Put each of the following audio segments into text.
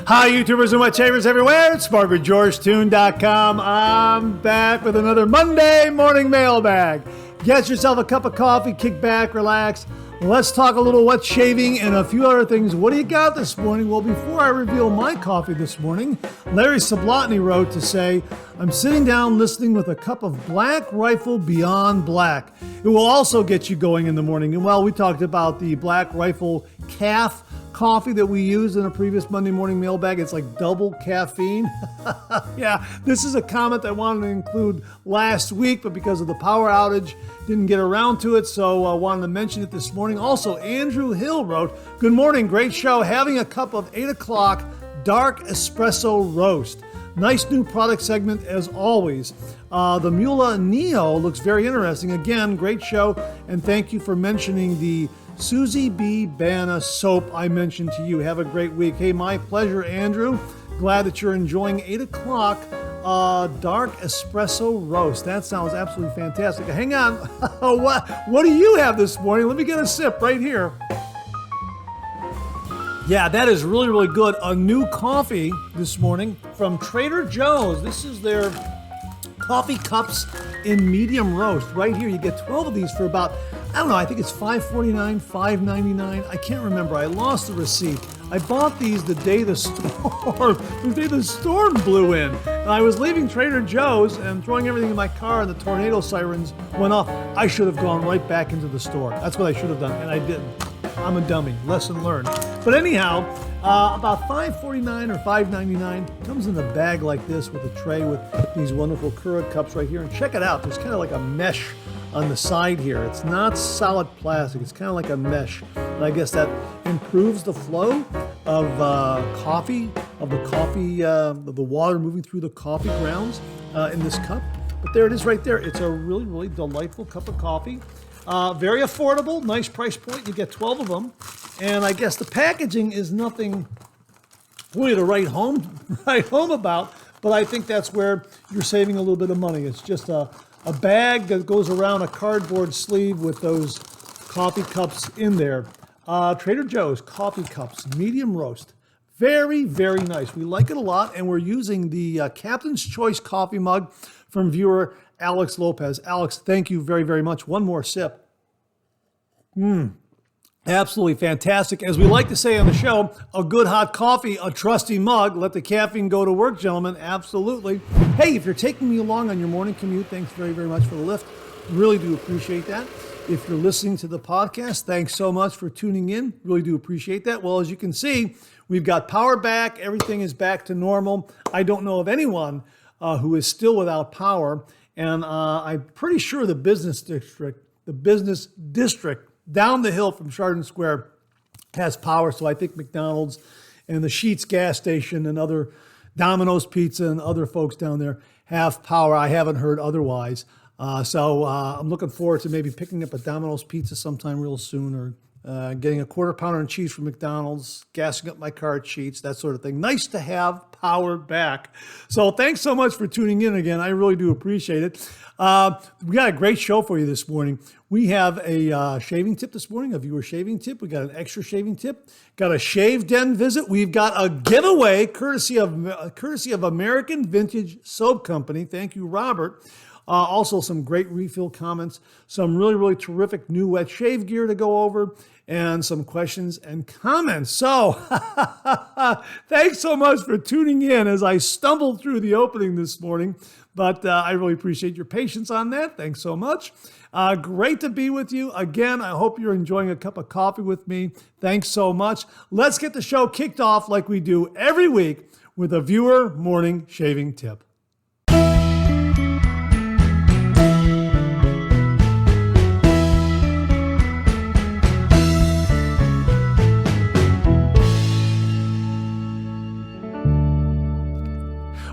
Hi, YouTubers and wet shavers everywhere. It's SparkerGeorgeTune.com. I'm back with another Monday morning mailbag. Get yourself a cup of coffee, kick back, relax. Let's talk a little wet shaving and a few other things. What do you got this morning? Well, before I reveal my coffee this morning, Larry Sablotny wrote to say, I'm sitting down listening with a cup of Black Rifle Beyond Black. It will also get you going in the morning. And well, we talked about the Black Rifle calf coffee that we used in a previous Monday morning mailbag. It's like double caffeine. Yeah, this is a comment I wanted to include last week, but because of the power outage, didn't get around to it, so I wanted to mention it this morning. Also, Andrew Hill wrote, good morning, great show. Having a cup of 8 o'clock dark espresso roast. Nice new product segment as always. The Mula Neo looks very interesting. Again, great show, and thank you for mentioning the Susie B. Banna soap I mentioned to you. Have a great week. Hey, my pleasure, Andrew. Glad that you're enjoying 8 o'clock dark espresso roast. That sounds absolutely fantastic. Hang on. What do you have this morning? Let me get a sip right here. Yeah, that is really, really good. A new coffee this morning from Trader Joe's. This is their coffee cups in medium roast. Right here, you get 12 of these for about, I don't know, I think it's $5.49, $5.99. I can't remember. I lost the receipt. I bought these the day the storm blew in. And I was leaving Trader Joe's and throwing everything in my car, and the tornado sirens went off. I should have gone right back into the store. That's what I should have done, and I didn't. I'm a dummy. Lesson learned. But anyhow, about $5.49 or $5.99. Comes in a bag like this with a tray with these wonderful Keurig cups right here. And check it out. There's kind of like a mesh on the side here. It's not solid plastic. It's kind of like a mesh. And I guess that improves the flow of coffee, of the water moving through the coffee grounds in this cup. But there it is right there. It's a really, really delightful cup of coffee. Very affordable, nice price point. You get 12 of them. And I guess the packaging is nothing really to write home about, but I think that's where you're saving a little bit of money. It's just a bag that goes around a cardboard sleeve with those coffee cups in there. Trader Joe's coffee cups, medium roast. Very, very nice. We like it a lot, and we're using the Captain's Choice coffee mug from viewer Alex Lopez. Alex, thank you very, very much. One more sip. Absolutely fantastic. As we like to say on the show, a good hot coffee, a trusty mug. Let the caffeine go to work, gentlemen. Absolutely. Hey, if you're taking me along on your morning commute, thanks very, very much for the lift. Really do appreciate that. If you're listening to the podcast, thanks so much for tuning in. Really do appreciate that. Well, as you can see, we've got power back. Everything is back to normal. I don't know of anyone who is still without power. And I'm pretty sure the business district down the hill from Chardon Square has power. So I think McDonald's and the Sheetz gas station and other Domino's Pizza and other folks down there have power. I haven't heard otherwise. So I'm looking forward to maybe picking up a Domino's Pizza sometime real soon, or getting a quarter pounder and cheese from McDonald's, gassing up my car at Sheetz, that sort of thing. Nice to have power back. So thanks so much for tuning in again. I really do appreciate it. We got a great show for you this morning. We have a shaving tip this morning, a viewer shaving tip. We got an extra shaving tip. Got a shave den visit. We've got a giveaway courtesy of American Vintage Soap Company. Thank you, Robert. Also some great refill comments, some really, really terrific new wet shave gear to go over, and some questions and comments. So thanks so much for tuning in as I stumbled through the opening this morning, but I really appreciate your patience on that. Thanks so much. Great to be with you. Again, I hope you're enjoying a cup of coffee with me. Thanks so much. Let's get the show kicked off like we do every week with a viewer morning shaving tip.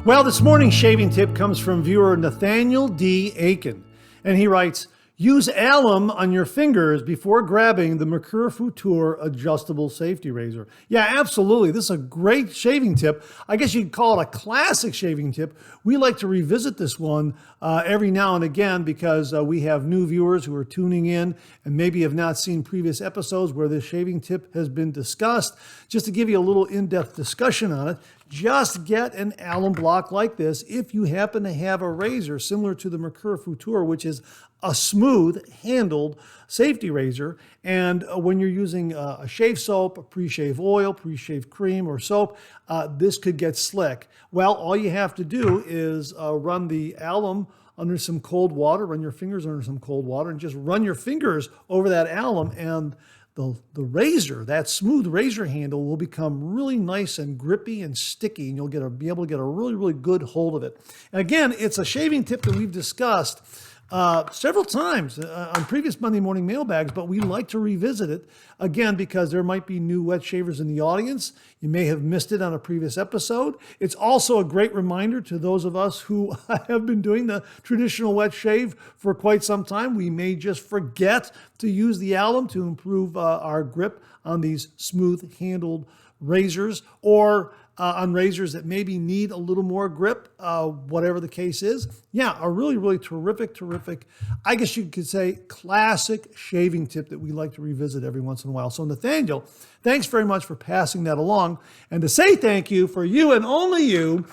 Well, this morning's shaving tip comes from viewer Nathaniel D. Aiken, and he writes, Use alum on your fingers before grabbing the Mercure Futur adjustable safety razor. Yeah, absolutely. This is a great shaving tip. I guess you'd call it a classic shaving tip. We like to revisit this one every now and again because we have new viewers who are tuning in and maybe have not seen previous episodes where this shaving tip has been discussed. Just to give you a little in-depth discussion on it, just get an alum block like this if you happen to have a razor similar to the Mercure Futur, which is a smooth-handled safety razor. And when you're using a shave soap, a pre-shave oil, pre-shave cream, or soap, this could get slick. Well, all you have to do is run the alum under some cold water, run your fingers under some cold water, and just run your fingers over that alum, and the razor, that smooth razor handle, will become really nice and grippy and sticky, and you'll be able to get a really, really good hold of it. And again, it's a shaving tip that we've discussed several times on previous Monday morning mailbags, but we like to revisit it again because there might be new wet shavers in the audience. You may have missed it on a previous episode. It's also a great reminder to those of us who have been doing the traditional wet shave for quite some time. We may just forget to use the alum to improve our grip on these smooth-handled razors, or on razors that maybe need a little more grip, whatever the case is. Yeah, a really, really terrific, I guess you could say classic shaving tip that we like to revisit every once in a while. So Nathaniel, thanks very much for passing that along. And to say thank you, for you and only you,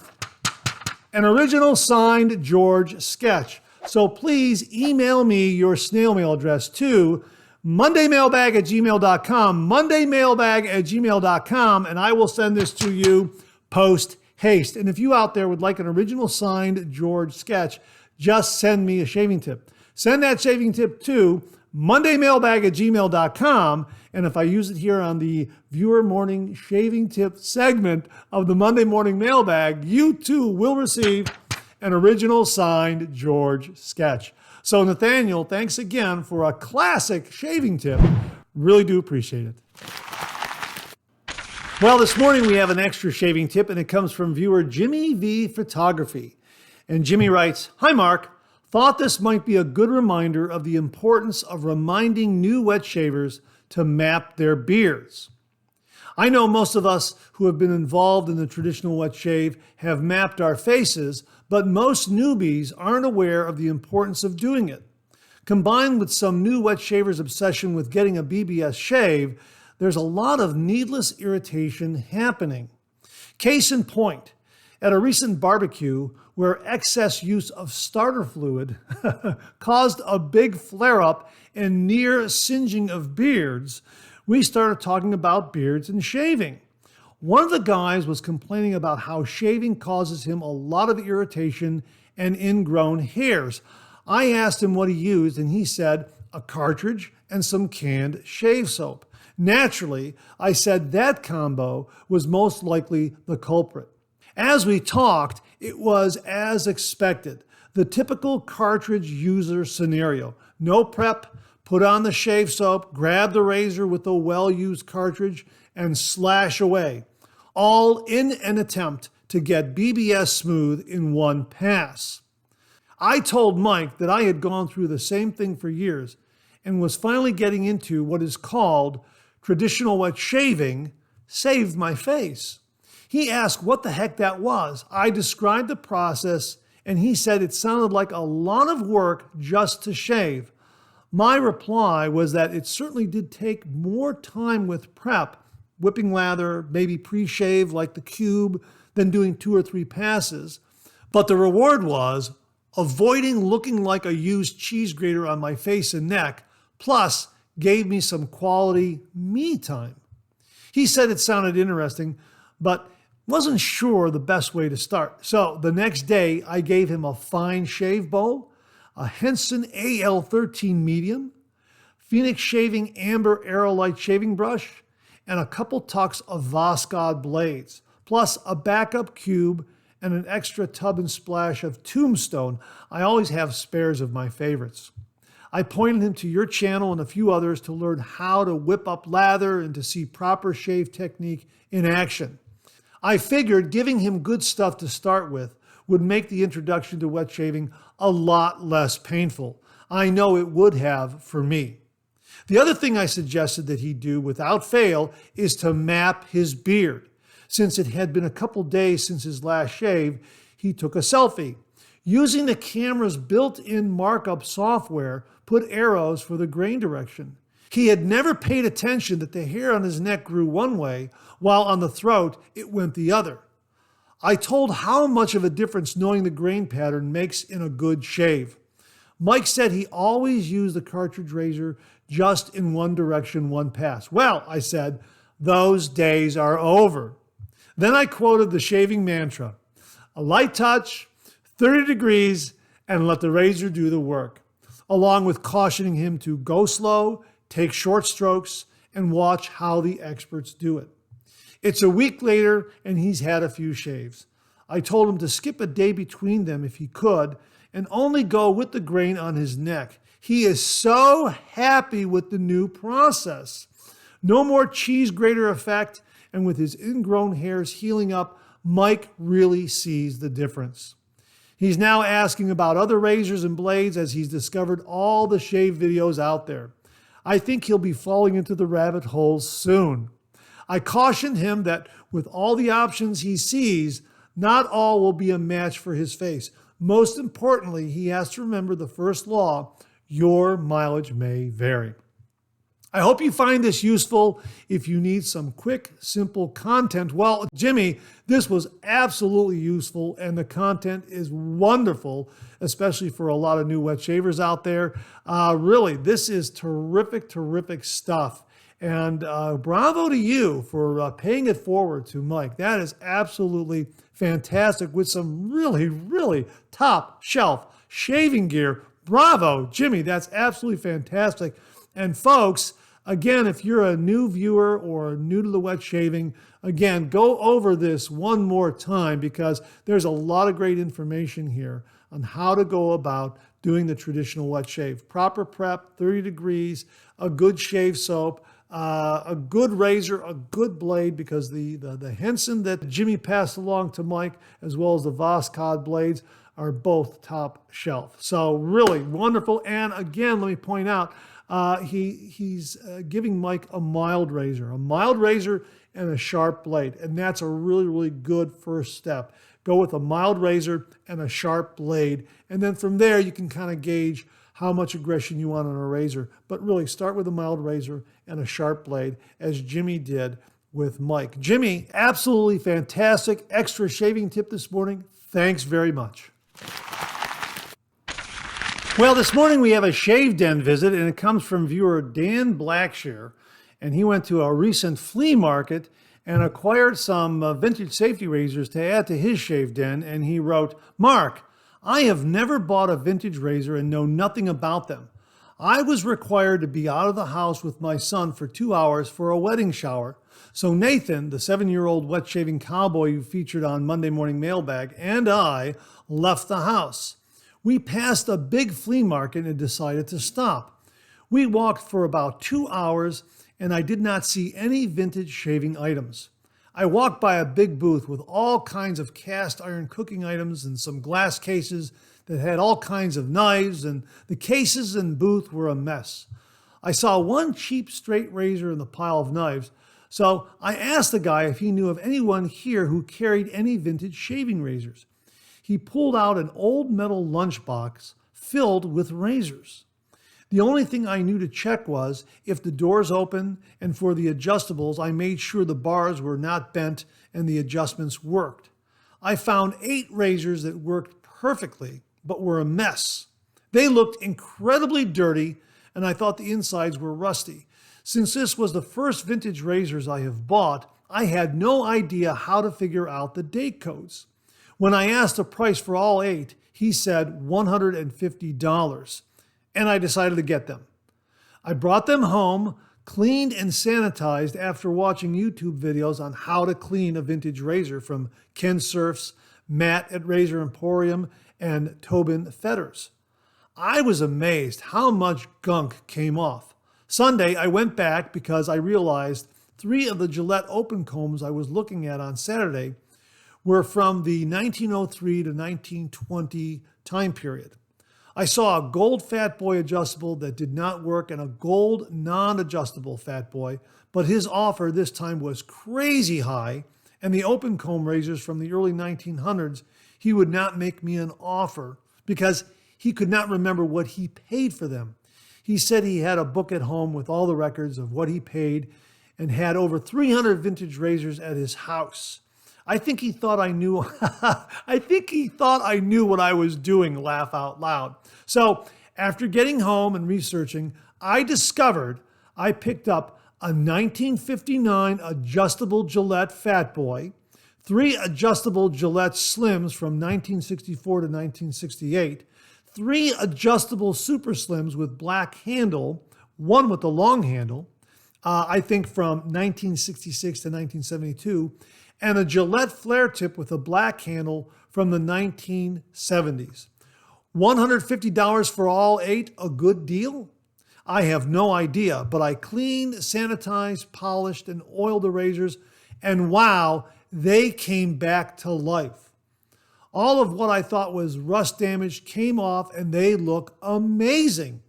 an original signed George sketch. So please email me your snail mail address to mondaymailbag@gmail.com, mondaymailbag@gmail.com, and I will send this to you post haste. And if you out there would like an original signed George sketch, just send me a shaving tip. Send that shaving tip to mondaymailbag@gmail.com, and if I use it here on the viewer morning shaving tip segment of the Monday morning mailbag, you too will receive an original signed George sketch. So Nathaniel, thanks again for a classic shaving tip. Really do appreciate it. Well, this morning we have an extra shaving tip, and it comes from viewer Jimmy V Photography. And Jimmy writes, "Hi Mark, thought this might be a good reminder of the importance of reminding new wet shavers to map their beards. I know most of us who have been involved in the traditional wet shave have mapped our faces, but most newbies aren't aware of the importance of doing it. Combined with some new wet shavers' obsession with getting a BBS shave, there's a lot of needless irritation happening. Case in point, at a recent barbecue where excess use of starter fluid caused a big flare-up and near singeing of beards, we started talking about beards and shaving. One of the guys was complaining about how shaving causes him a lot of irritation and ingrown hairs. I asked him what he used, and he said a cartridge and some canned shave soap. Naturally, I said that combo was most likely the culprit. As we talked, it was as expected, the typical cartridge user scenario. No prep, put on the shave soap, grab the razor with a well-used cartridge, and slash away, all in an attempt to get BBS smooth in one pass. I told Mike that I had gone through the same thing for years and was finally getting into what is called traditional wet shaving saved my face. He asked what the heck that was. I described the process, and he said it sounded like a lot of work just to shave. My reply was that it certainly did take more time with prep, whipping lather, maybe pre-shave like the cube, then doing 2 or 3 passes. But the reward was avoiding looking like a used cheese grater on my face and neck, plus gave me some quality me time. He said it sounded interesting, but wasn't sure the best way to start. So the next day, I gave him a fine shave bowl, a Henson AL13 medium, Phoenix Shaving Amber Aerolite shaving brush, and a couple tucks of Voskhod blades, plus a backup cube and an extra tub and splash of Tombstone. I always have spares of my favorites. I pointed him to your channel and a few others to learn how to whip up lather and to see proper shave technique in action. I figured giving him good stuff to start with would make the introduction to wet shaving a lot less painful. I know it would have for me. The other thing I suggested that he do without fail is to map his beard. Since it had been a couple days since his last shave, he took a selfie. Using the camera's built-in markup software, put arrows for the grain direction. He had never paid attention that the hair on his neck grew one way, while on the throat it went the other. I told how much of a difference knowing the grain pattern makes in a good shave. Mike said he always used the cartridge razor just in one direction, one pass. Well, I said, those days are over. Then I quoted the shaving mantra, a light touch, 30 degrees, and let the razor do the work, along with cautioning him to go slow, take short strokes, and watch how the experts do it. It's a week later, and he's had a few shaves. I told him to skip a day between them if he could, and only go with the grain on his neck. He is so happy with the new process. No more cheese grater effect, and with his ingrown hairs healing up, Mike really sees the difference. He's now asking about other razors and blades as he's discovered all the shave videos out there. I think he'll be falling into the rabbit hole soon. I cautioned him that with all the options he sees, not all will be a match for his face. Most importantly, he has to remember the first law, your mileage may vary. I hope you find this useful. If you need some quick, simple content, well, Jimmy, this was absolutely useful, and the content is wonderful, especially for a lot of new wet shavers out there. Really, this is terrific, terrific stuff. And bravo to you for paying it forward to Mike. That is absolutely fantastic with some really, really top shelf shaving gear. Bravo, Jimmy. That's absolutely fantastic. And folks, again, if you're a new viewer or new to the wet shaving, again, go over this one more time because there's a lot of great information here on how to go about doing the traditional wet shave. Proper prep, 30 degrees, a good shave soap, a good razor, a good blade, because the Henson that Jimmy passed along to Mike, as well as the Voskhod blades, are both top shelf. So really wonderful. And again, let me point out, he's giving Mike a mild razor and a sharp blade. And that's a really, really good first step. Go with a mild razor and a sharp blade. And then from there, you can kind of gauge how much aggression you want on a razor. But really start with a mild razor and a sharp blade, as Jimmy did with Mike. Jimmy, absolutely fantastic extra shaving tip this morning. Thanks very much. Well, this morning we have a shave den visit, and it comes from viewer Dan Blackshire. And he went to a recent flea market and acquired some vintage safety razors to add to his shave den. And he wrote, Mark, I have never bought a vintage razor and know nothing about them. I was required to be out of the house with my son for 2 hours for a wedding shower. So Nathan, the 7-year-old wet shaving cowboy you featured on Monday Morning Mailbag, and I left the house. We passed a big flea market and decided to stop. We walked for about 2 hours and I did not see any vintage shaving items. I walked by a big booth with all kinds of cast iron cooking items and some glass cases that had all kinds of knives, and the cases and booth were a mess. I saw one cheap straight razor in the pile of knives, so I asked the guy if he knew of anyone here who carried any vintage shaving razors. He pulled out an old metal lunchbox filled with razors. The only thing I knew to check was if the doors open, and for the adjustables, I made sure the bars were not bent and the adjustments worked. I found 8 razors that worked perfectly, but were a mess. They looked incredibly dirty, and I thought the insides were rusty. Since this was the first vintage razors I have bought, I had no idea how to figure out the date codes. When I asked the price for all 8, he said $150, and I decided to get them. I brought them home, cleaned and sanitized after watching YouTube videos on how to clean a vintage razor from Ken Surf's, Matt at Razor Emporium, and Tobin Fetters. I was amazed how much gunk came off. Sunday, I went back because I realized 3 of the Gillette open combs I was looking at on Saturday were from the 1903 to 1920 time period. I saw a gold Fat Boy adjustable that did not work and a gold non-adjustable Fat Boy, but his offer this time was crazy high, and the open comb razors from the early 1900s, he would not make me an offer because he could not remember what he paid for them. He said he had a book at home with all the records of what he paid and had over 300 vintage razors at his house. I think he thought I knew what I was doing, laugh out loud. So after getting home and researching, I discovered I picked up a 1959 adjustable Gillette Fat Boy, 3 adjustable Gillette Slims from 1964 to 1968, 3 adjustable Super Slims with black handle, 1 with the long handle, I think from 1966 to 1972, and a Gillette flare tip with a black handle from the 1970s. $150 for all 8, a good deal? I have no idea, but I cleaned, sanitized, polished, and oiled the razors, and wow, they came back to life. All of what I thought was rust damage came off, and they look amazing.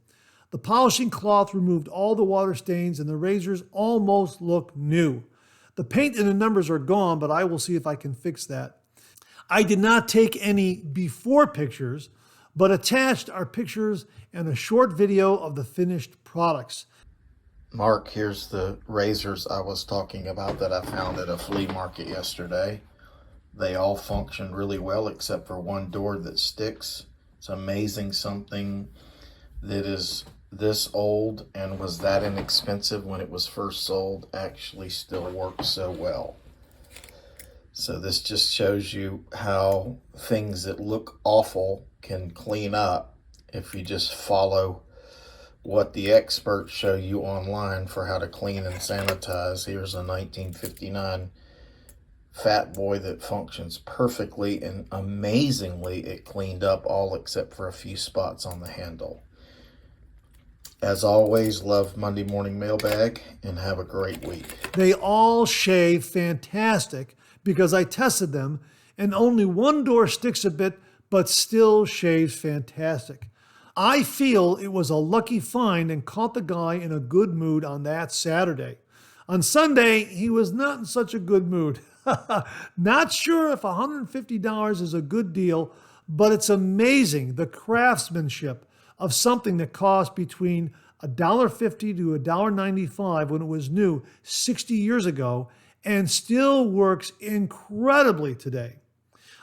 The polishing cloth removed all the water stains, and the razors almost look new. The paint and the numbers are gone, but I will see if I can fix that. I did not take any before pictures, but attached are pictures and a short video of the finished products. Mark, here's the razors I was talking about that I found at a flea market yesterday. They all function really well except for one door that sticks. It's amazing something that is this old and was that inexpensive when it was first sold actually still works so well. So this just shows you how things that look awful can clean up if you just follow what the experts show you online for how to clean and sanitize. Here's a 1959 Fat Boy that functions perfectly, and amazingly it cleaned up all except for a few spots on the handle. As always, love Monday Morning Mailbag, and have a great week. They all shave fantastic because I tested them, and only one door sticks a bit, but still shaves fantastic. I feel it was a lucky find and caught the guy in a good mood on that Saturday. On Sunday, he was not in such a good mood. Not sure if $150 is a good deal, but it's amazing the craftsmanship of something that cost between $1.50 to $1.95 when it was new 60 years ago and still works incredibly today.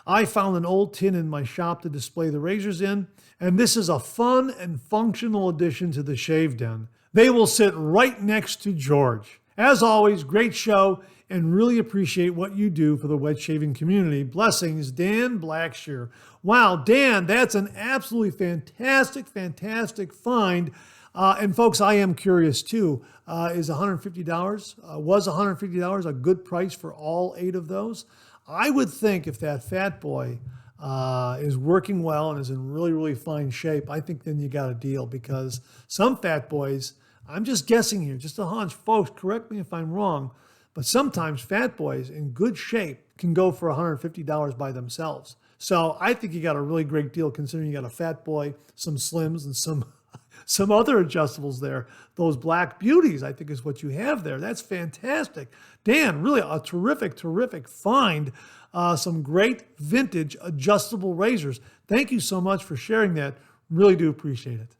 I found an old tin in my shop to display the razors in, and this is a fun and functional addition to the shave den. They will sit right next to George. As always, great show, and really appreciate what you do for the wet shaving community. Blessings, Dan Blackshear. Wow, Dan, that's an absolutely fantastic find. And folks, I am curious too. Was $150 a good price for all 8 of those? I would think if that Fat Boy is working well and is in really fine shape, I think then you got a deal, because some Fat Boys, I'm just guessing here, just a hunch, folks, correct me if I'm wrong, but sometimes Fat Boys in good shape can go for $150 by themselves. So I think you got a really great deal considering you got a Fat Boy, some Slims, and some other adjustables there. Those Black Beauties, I think, is what you have there. That's fantastic. Dan, really a terrific find. Some great vintage adjustable razors. Thank you so much for sharing that. Really do appreciate it.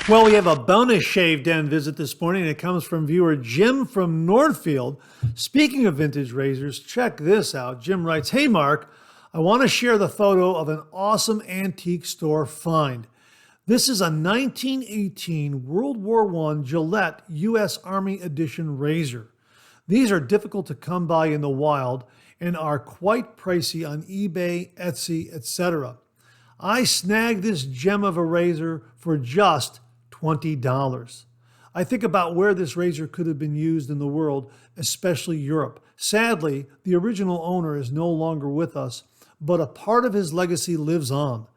Well, we have a bonus Shave Den visit this morning, and it comes from viewer Jim from Northfield. Speaking of vintage razors, check this out. Jim writes, "Hey Mark, I want to share the photo of an awesome antique store find. This is a 1918 World War I Gillette U.S. Army Edition razor. These are difficult to come by in the wild and are quite pricey on eBay, Etsy, etc. I snagged this gem of a razor for just $20. I think about where this razor could have been used in the world, especially Europe. Sadly, the original owner is no longer with us, but a part of his legacy lives on.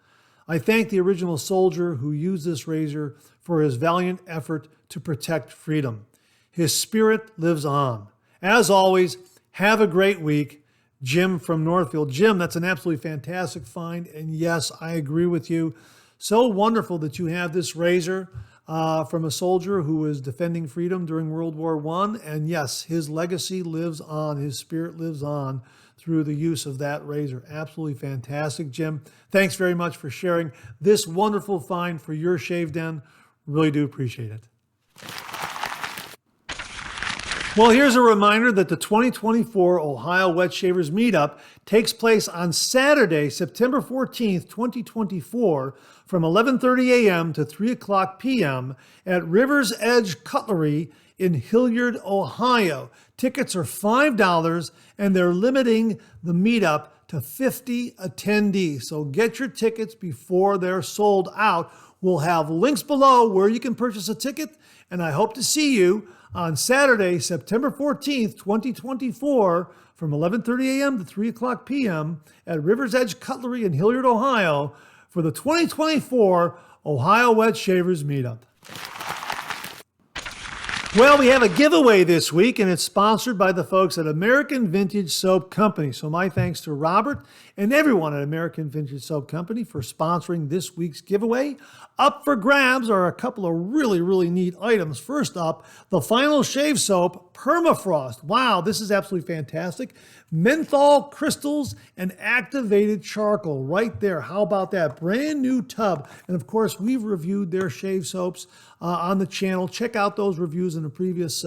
I thank the original soldier who used this razor for his valiant effort to protect freedom. His spirit lives on. As always, have a great week. Jim from Northfield. Jim, that's an absolutely fantastic find. And yes, I agree with you. So wonderful that you have this razor from a soldier who was defending freedom during World War I. And yes, his legacy lives on, his spirit lives on through the use of that razor. Absolutely fantastic, Jim. Thanks very much for sharing this wonderful find for your shave den. Really do appreciate it. Well, here's a reminder that the 2024 Ohio Wet Shavers Meetup takes place on Saturday, September 14th, 2024, from 11:30 a.m. to 3 o'clock p.m. at River's Edge Cutlery in Hilliard, Ohio. Tickets are $5, and they're limiting the meetup to 50 attendees. So get your tickets before they're sold out. We'll have links below where you can purchase a ticket, and I hope to see you on Saturday, September 14th, 2024, from 11:30 a.m. to 3 o'clock p.m. at River's Edge Cutlery in Hilliard, Ohio, for the 2024 Ohio Wet Shavers Meetup. Well, we have a giveaway this week, and it's sponsored by the folks at American Vintage Soap Company. So my thanks to Robert and everyone at American Vintage Soap Company for sponsoring this week's giveaway. Up for grabs are a couple of really, really neat items. First up, the Final Shave Soap Permafrost. Wow, this is absolutely fantastic. Menthol crystals and activated charcoal right there. How about that? Brand new tub. And of course, we've reviewed their shave soaps on the channel. Check out those reviews in the previous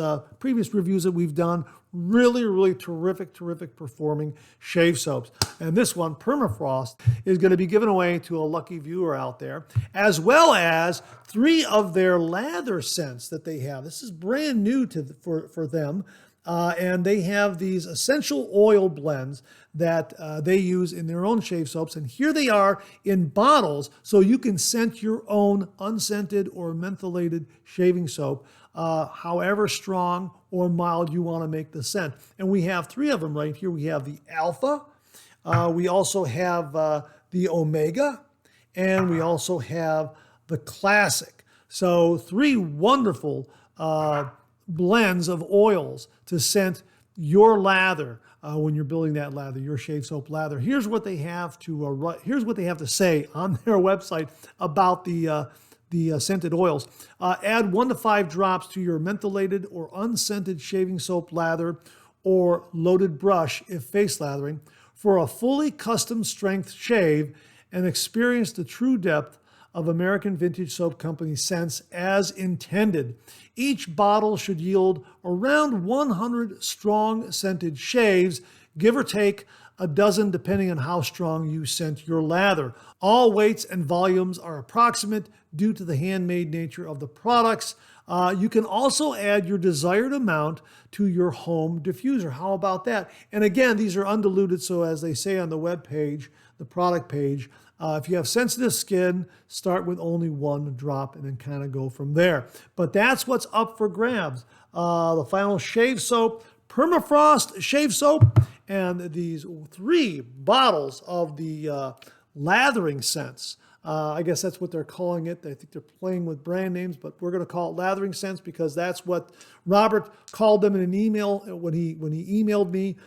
reviews that we've done. Really, really terrific performing shave soaps. And this one, Permafrost, is going to be given away to a lucky viewer out there, as well as 3 of their lather scents that they have. This is brand new for them. And they have these essential oil blends that they use in their own shave soaps. And here they are in bottles, so you can scent your own unscented or mentholated shaving soap, however strong or mild you want to make the scent. And we have 3 of them right here. We have the Alpha, we also have the Omega, and we also have the Classic. So 3 wonderful blends of oils to scent your lather when you're building that lather, your shave soap lather. Here's what they have to say on their website about the scented oils. Add 1 to 5 drops to your mentholated or unscented shaving soap lather or loaded brush if face lathering for a fully custom strength shave and experience the true depth of American Vintage Soap Company scents as intended. Each bottle should yield around 100 strong scented shaves, give or take a dozen depending on how strong you scent your lather. All weights and volumes are approximate due to the handmade nature of the products. You can also add your desired amount to your home diffuser. How about that? And again, these are undiluted, so as they say on the web page, the product page, if you have sensitive skin, start with only 1 drop and then kind of go from there. But that's what's up for grabs. The Final Shave Soap, Permafrost Shave Soap, and these 3 bottles of the lathering scents. I guess that's what they're calling it. I think they're playing with brand names, but we're going to call it lathering scents because that's what Robert called them in an email when he emailed me.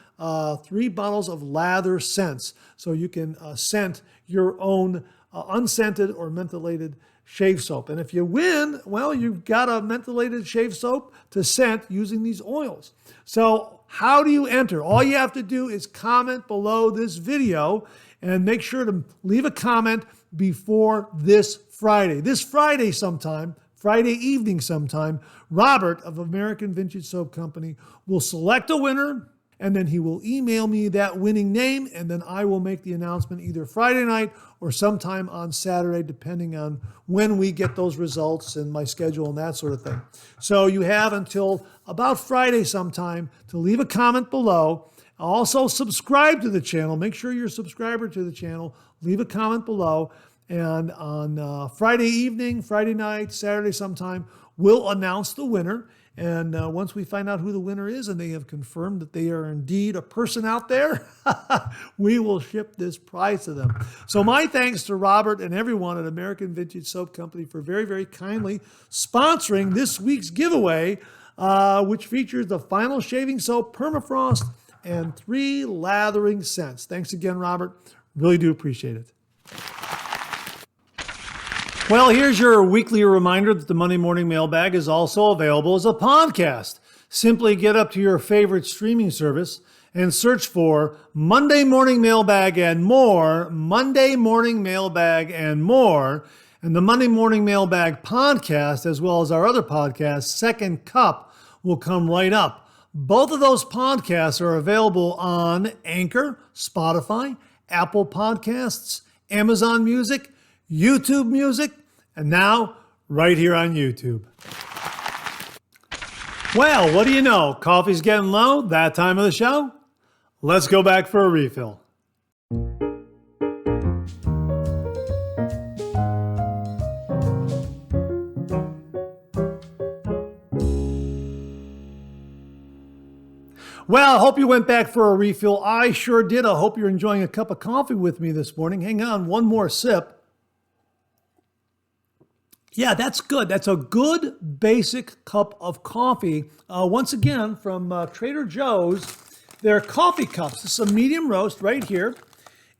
3 bottles of lather scents, so you can scent your own unscented or mentholated shave soap. And if you win, well, you've got a mentholated shave soap to scent using these oils. So how do you enter? All you have to do is comment below this video and make sure to leave a comment before this Friday. This Friday sometime, Friday evening sometime, Robert of American Vintage Soap Company will select a winner, and then he will email me that winning name, and then I will make the announcement either Friday night or sometime on Saturday, depending on when we get those results and my schedule and that sort of thing. So you have until about Friday sometime to leave a comment below. Also, subscribe to the channel. Make sure you're a subscriber to the channel. Leave a comment below. And on Friday evening, Friday night, Saturday sometime, we'll announce the winner. And once we find out who the winner is and they have confirmed that they are indeed a person out there, we will ship this prize to them. So my thanks to Robert and everyone at American Vintage Soap Company for very, very kindly sponsoring this week's giveaway, which features the Final Shaving Soap Permafrost and 3 lathering scents. Thanks again, Robert. Really do appreciate it. Well, here's your weekly reminder that the Monday Morning Mailbag is also available as a podcast. Simply get up to your favorite streaming service and search for Monday Morning Mailbag and more, Monday Morning Mailbag and more, and the Monday Morning Mailbag podcast, as well as our other podcast, Second Cup, will come right up. Both of those podcasts are available on Anchor, Spotify, Apple Podcasts, Amazon Music, YouTube Music, and now right here on YouTube. Well, what do you know? Coffee's getting low, that time of the show. Let's go back for a refill. Well, I hope you went back for a refill. I sure did. I hope you're enjoying a cup of coffee with me this morning. Hang on, one more sip. Yeah, that's good. That's a good basic cup of coffee. Once again, from Trader Joe's, they're coffee cups. This is a medium roast right here.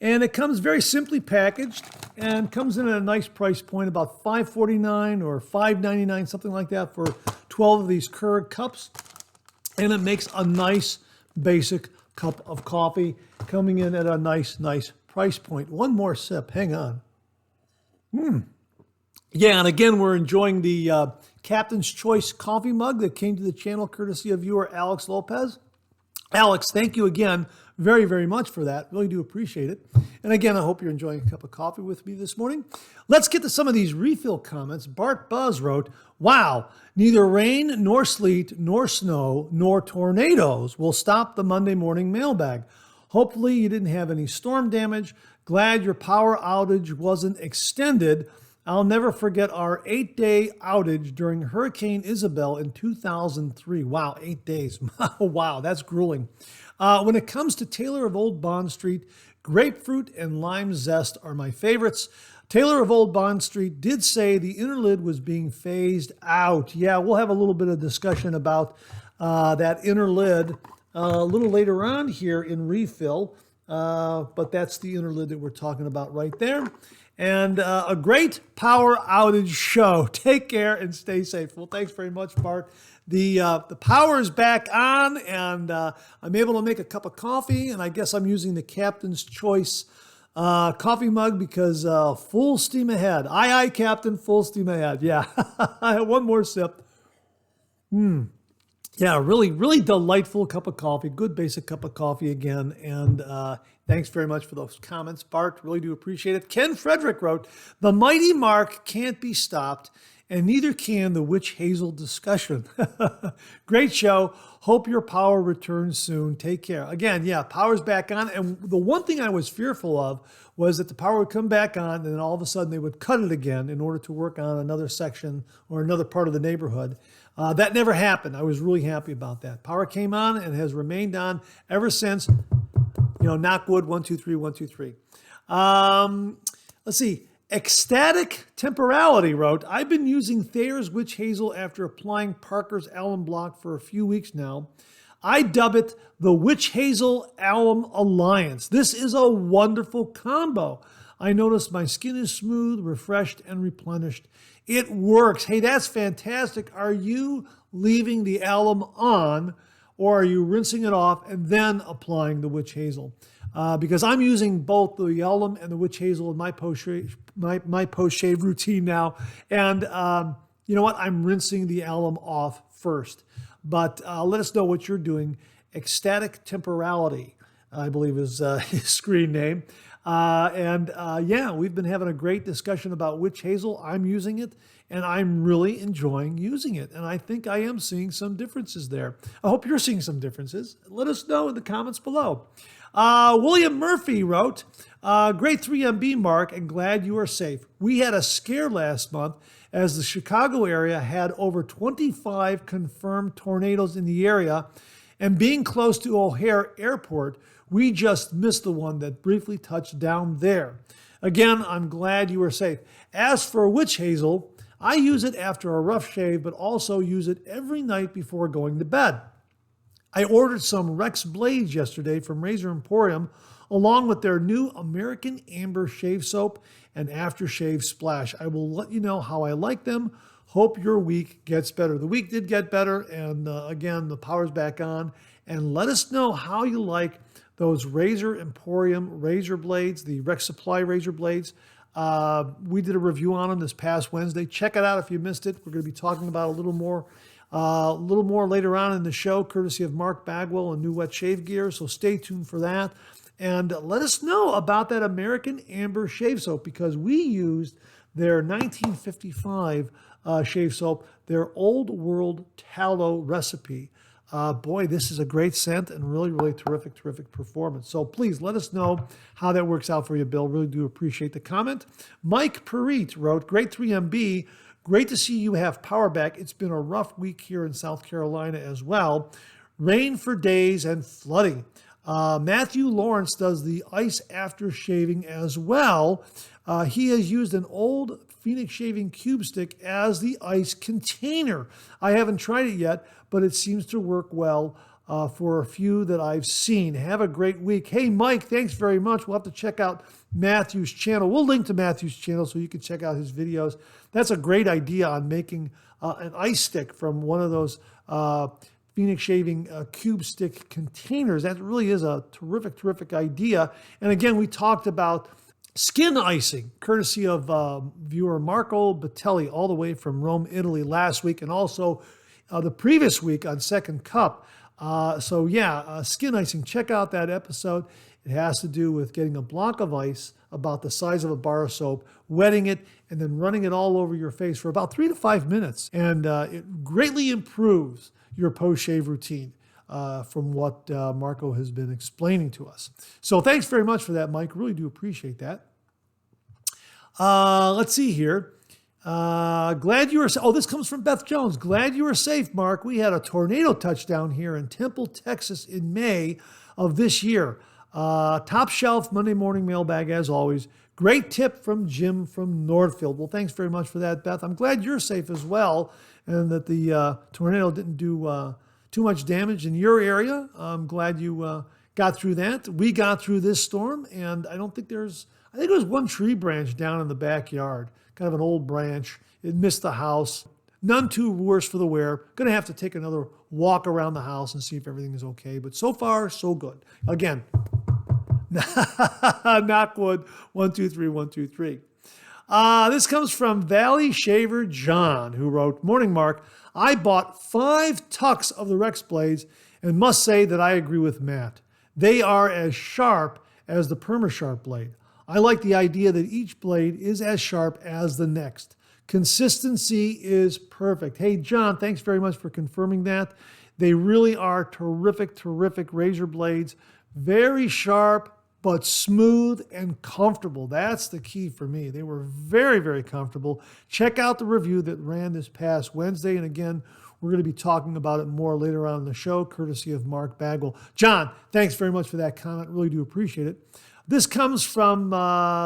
And it comes very simply packaged and comes in at a nice price point, about $5.49 or $5.99, something like that, for 12 of these Keurig cups. And it makes a nice basic cup of coffee coming in at a nice price point. One more sip. Hang on. Yeah, and again, we're enjoying the Captain's Choice coffee mug that came to the channel courtesy of viewer Alex Lopez. Alex, thank you again very, very much for that. Really do appreciate it. And again, I hope you're enjoying a cup of coffee with me this morning. Let's get to some of these refill comments. Bart Buzz wrote, wow, neither rain nor sleet nor snow nor tornadoes will stop the Monday morning mailbag. Hopefully you didn't have any storm damage. Glad your power outage wasn't extended. I'll never forget our 8-day outage during Hurricane Isabel in 2003. Wow, 8 days. Wow, that's grueling. When it comes to Taylor of Old Bond Street, grapefruit and lime zest are my favorites. Taylor of Old Bond Street did say the inner lid was being phased out. Yeah, we'll have a little bit of discussion about that inner lid a little later on here in refill, but that's the inner lid that we're talking about right there. And a great power outage show. Take care and stay safe. Well, thanks very much, Bart. The power is back on, and I'm able to make a cup of coffee, and I guess I'm using the Captain's Choice coffee mug because full steam ahead. Aye, aye, Captain, full steam ahead. Yeah, one more sip. Yeah, really, really delightful cup of coffee. Good basic cup of coffee again. And thanks very much for those comments, Bart. Really do appreciate it. Ken Frederick wrote, the mighty Mark can't be stopped, and neither can the Witch Hazel discussion. Great show. Hope your power returns soon. Take care. Again, yeah, power's back on. And the one thing I was fearful of was that the power would come back on, and then all of a sudden they would cut it again in order to work on another section or another part of the neighborhood. That never happened. I was really happy about that. Power came on and has remained on ever since. Knock wood, 1, 2, 3, 1, 2, 3. Let's see. Ecstatic Temporality wrote, I've been using Thayer's Witch Hazel after applying Parker's Alum Block for a few weeks now. I dub it the Witch Hazel Alum Alliance. This is a wonderful combo. I notice my skin is smooth, refreshed, and replenished. It works. Hey, that's fantastic. Are you leaving the alum on, or are you rinsing it off and then applying the Witch Hazel? Because I'm using both the alum and the Witch Hazel in my post-shave routine now. And you know what? I'm rinsing the alum off first. But let us know what you're doing. Ecstatic Temporality, I believe is his screen name. Yeah, we've been having a great discussion about Witch Hazel. I'm using it, and I'm really enjoying using it. And I think I am seeing some differences there. I hope you're seeing some differences. Let us know in the comments below. William Murphy wrote, great 3MB, Mark, and glad you are safe. We had a scare last month as the Chicago area had over 25 confirmed tornadoes in the area, and being close to O'Hare Airport, we just missed the one that briefly touched down there. Again, I'm glad you are safe. As for Witch Hazel, I use it after a rough shave, but also use it every night before going to bed. I ordered some Rex blades yesterday from Razor Emporium, along with their new American Amber Shave Soap and Aftershave Splash. I will let you know how I like them. Hope your week gets better. The week did get better, and again, the power's back on. And let us know how you like those Razor Emporium razor blades, the Rex Supply razor blades. We did a review on them this past Wednesday. Check it out if you missed it. We're going to be talking about a little more later on in the show, courtesy of Mark Bagwell and New Wet Shave Gear. So stay tuned for that. And let us know about that American Amber Shave Soap, because we used their 1955 shave soap, their Old World Tallow recipe. Boy, this is a great scent and really, really terrific performance. So please let us know how that works out for you, Bill. Really do appreciate the comment. Mike Perit wrote, great 3MB. Great to see you have power back. It's been a rough week here in South Carolina as well. Rain for days and flooding. Matthew Lawrence does the ice after shaving as well. He has used an old Phoenix shaving cube stick as the ice container. I haven't tried it yet, but it seems to work well for a few that I've seen. Have a great week. Hey, Mike, thanks very much. We'll have to check out Matthew's channel. We'll link to Matthew's channel so you can check out his videos. That's a great idea on making an ice stick from one of those Phoenix shaving cube stick containers. That really is a terrific idea. And again, we talked about skin icing, courtesy of viewer Marco Batelli, all the way from Rome, Italy last week, and also the previous week on Second Cup. Skin icing. Check out that episode. It has to do with getting a block of ice about the size of a bar of soap, wetting it, and then running it all over your face for about 3 to 5 minutes. And it greatly improves your post-shave routine from what Marco has been explaining to us. So thanks very much for that, Mike. Really do appreciate that. Let's see here. Glad you were. Oh, this comes from Beth Jones. Glad you were safe, Mark. We had a tornado touchdown here in Temple, Texas in May of this year. Top shelf Monday morning mailbag as always. Great tip from Jim from Northfield. Well, thanks very much for that, Beth. I'm glad you're safe as well, and that the tornado didn't do too much damage in your area. I'm glad you got through that. We got through this storm, and I think there was one tree branch down in the backyard, kind of an old branch. It missed the house. None too worse for the wear. Going to have to take another walk around the house and see if everything is okay. But so far, so good. Again, knock wood, 1, 2, 3, 1, 2, 3. This comes from Valley Shaver John, who wrote, Morning, Mark. I bought 5 tucks of the Rex blades and must say that I agree with Matt. They are as sharp as the PermaSharp blade. I like the idea that each blade is as sharp as the next. Consistency is perfect. Hey, John, thanks very much for confirming that. They really are terrific razor blades. Very sharp, but smooth and comfortable. That's the key for me. They were very comfortable. Check out the review that ran this past Wednesday. And again, we're going to be talking about it more later on in the show, courtesy of Mark Bagwell. John, thanks very much for that comment. Really do appreciate it. This comes from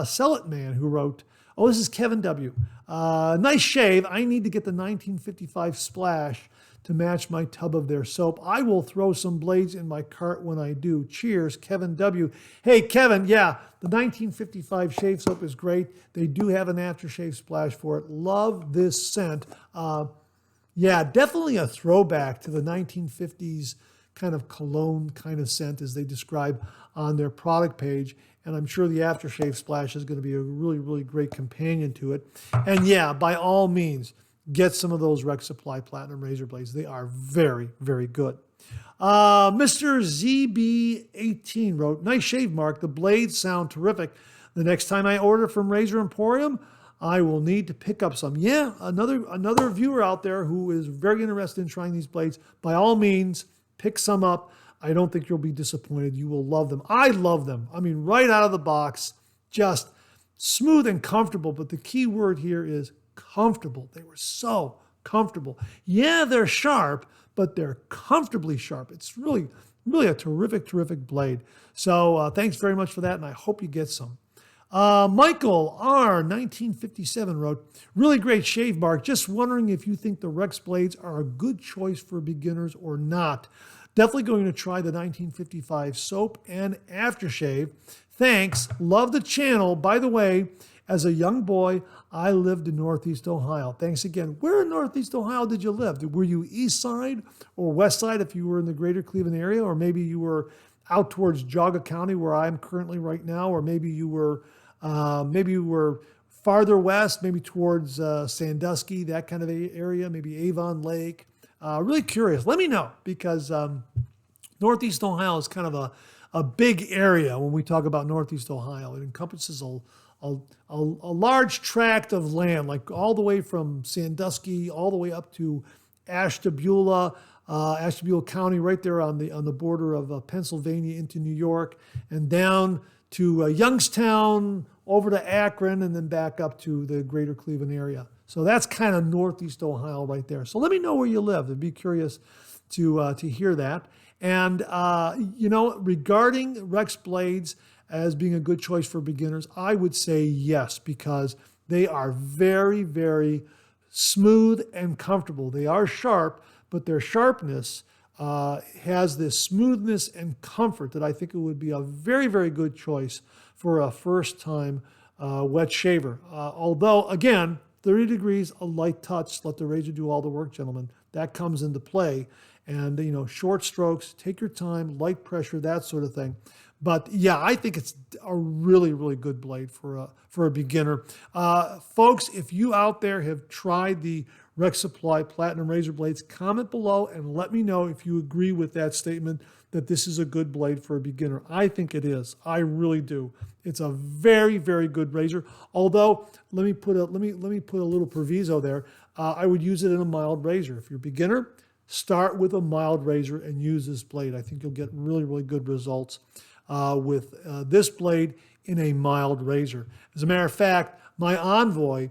Sell It Man, who wrote, this is Kevin W. Nice shave. I need to get the 1955 Splash to match my tub of their soap. I will throw some blades in my cart when I do. Cheers, Kevin W. Hey, Kevin, yeah, the 1955 shave soap is great. They do have an aftershave splash for it. Love this scent. Definitely a throwback to the 1950s kind of cologne kind of scent as they describe on their product page. And I'm sure the aftershave splash is going to be a really great companion to it. And yeah, by all means, get some of those Rex Supply Platinum razor blades. They are very good. Mr. ZB18 wrote, nice shave, Mark. The blades sound terrific. The next time I order from Razor Emporium, I will need to pick up some. Yeah, another viewer out there who is very interested in trying these blades. By all means, pick some up. I don't think you'll be disappointed. You will love them. I love them. I mean, right out of the box, just smooth and comfortable. But the key word here is comfortable. They were so comfortable. Yeah, they're sharp, but they're comfortably sharp. It's really a terrific blade. So thanks very much for that, and I hope you get some. Michael R. 1957 wrote, really great shave, Mark. Just wondering if you think the Rex blades are a good choice for beginners or not. Definitely going to try the 1955 soap and aftershave. Thanks. Love the channel. By the way, as a young boy, I lived in Northeast Ohio. Thanks again. Where in Northeast Ohio did you live? Were you east side or west side if you were in the greater Cleveland area? Or maybe you were out towards Geauga County where I'm currently right now? Or maybe you were farther west, maybe towards Sandusky, that kind of area, maybe Avon Lake. Really curious. Let me know, because Northeast Ohio is kind of a big area when we talk about Northeast Ohio. It encompasses a large tract of land, like all the way from Sandusky all the way up to Ashtabula County, right there on the border of Pennsylvania into New York, and down to Youngstown, over to Akron, and then back up to the greater Cleveland area. So that's kind of Northeast Ohio right there. So let me know where you live. I'd be curious to hear that. And, regarding Rex blades as being a good choice for beginners, I would say yes, because they are very, very smooth and comfortable. They are sharp, but their sharpness has this smoothness and comfort that I think it would be a very, very good choice for a first-time wet shaver. Although, again, 30 degrees, a light touch, let the razor do all the work, gentlemen. That comes into play. And, short strokes, take your time, light pressure, that sort of thing. But yeah, I think it's a really, really good blade for a beginner. Folks, if you out there have tried the Rex Supply Platinum Razor Blades, comment below and let me know if you agree with that statement that this is a good blade for a beginner. I think it is. I really do. It's a very, very good razor. Although, let me put a little proviso there. I would use it in a mild razor. If you're a beginner, start with a mild razor and use this blade. I think you'll get really, really good results with this blade in a mild razor. As a matter of fact, my Envoy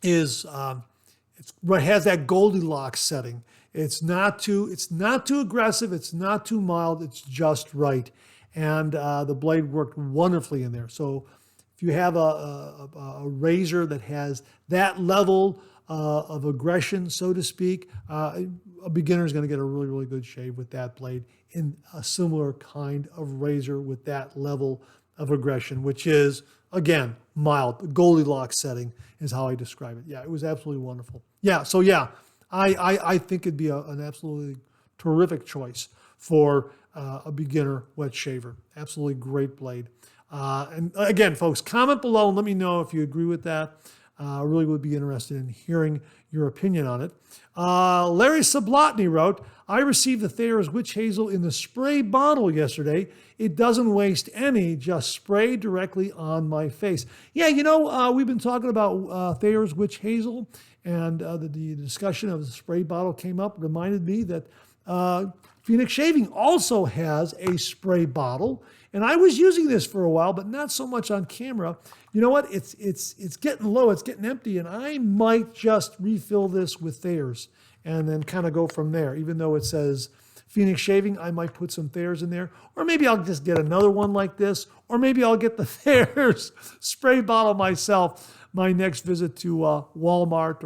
has that Goldilocks setting. It's not too aggressive. It's not too mild. It's just right. And the blade worked wonderfully in there. So if you have a razor that has that level of aggression, so to speak, a beginner is going to get a really, really good shave with that blade in a similar kind of razor with that level of aggression, which is, again, mild. The Goldilocks setting is how I describe it. Yeah, it was absolutely wonderful. Yeah, so yeah, I think it'd be an absolutely terrific choice for a beginner wet shaver. Absolutely great blade. And again, folks, comment below and let me know if you agree with that. I really would be interested in hearing your opinion on it. Larry Sablotny wrote, I received the Thayer's Witch Hazel in the spray bottle yesterday. It doesn't waste any, just spray directly on my face. Yeah, we've been talking about Thayer's Witch Hazel, and the discussion of the spray bottle came up, reminded me that Phoenix Shaving also has a spray bottle, and I was using this for a while, but not so much on camera. You know what? It's getting low, it's getting empty, and I might just refill this with Thayer's and then kind of go from there. Even though it says Phoenix Shaving, I might put some Thayer's in there, or maybe I'll just get another one like this, or maybe I'll get the Thayer's spray bottle myself my next visit to Walmart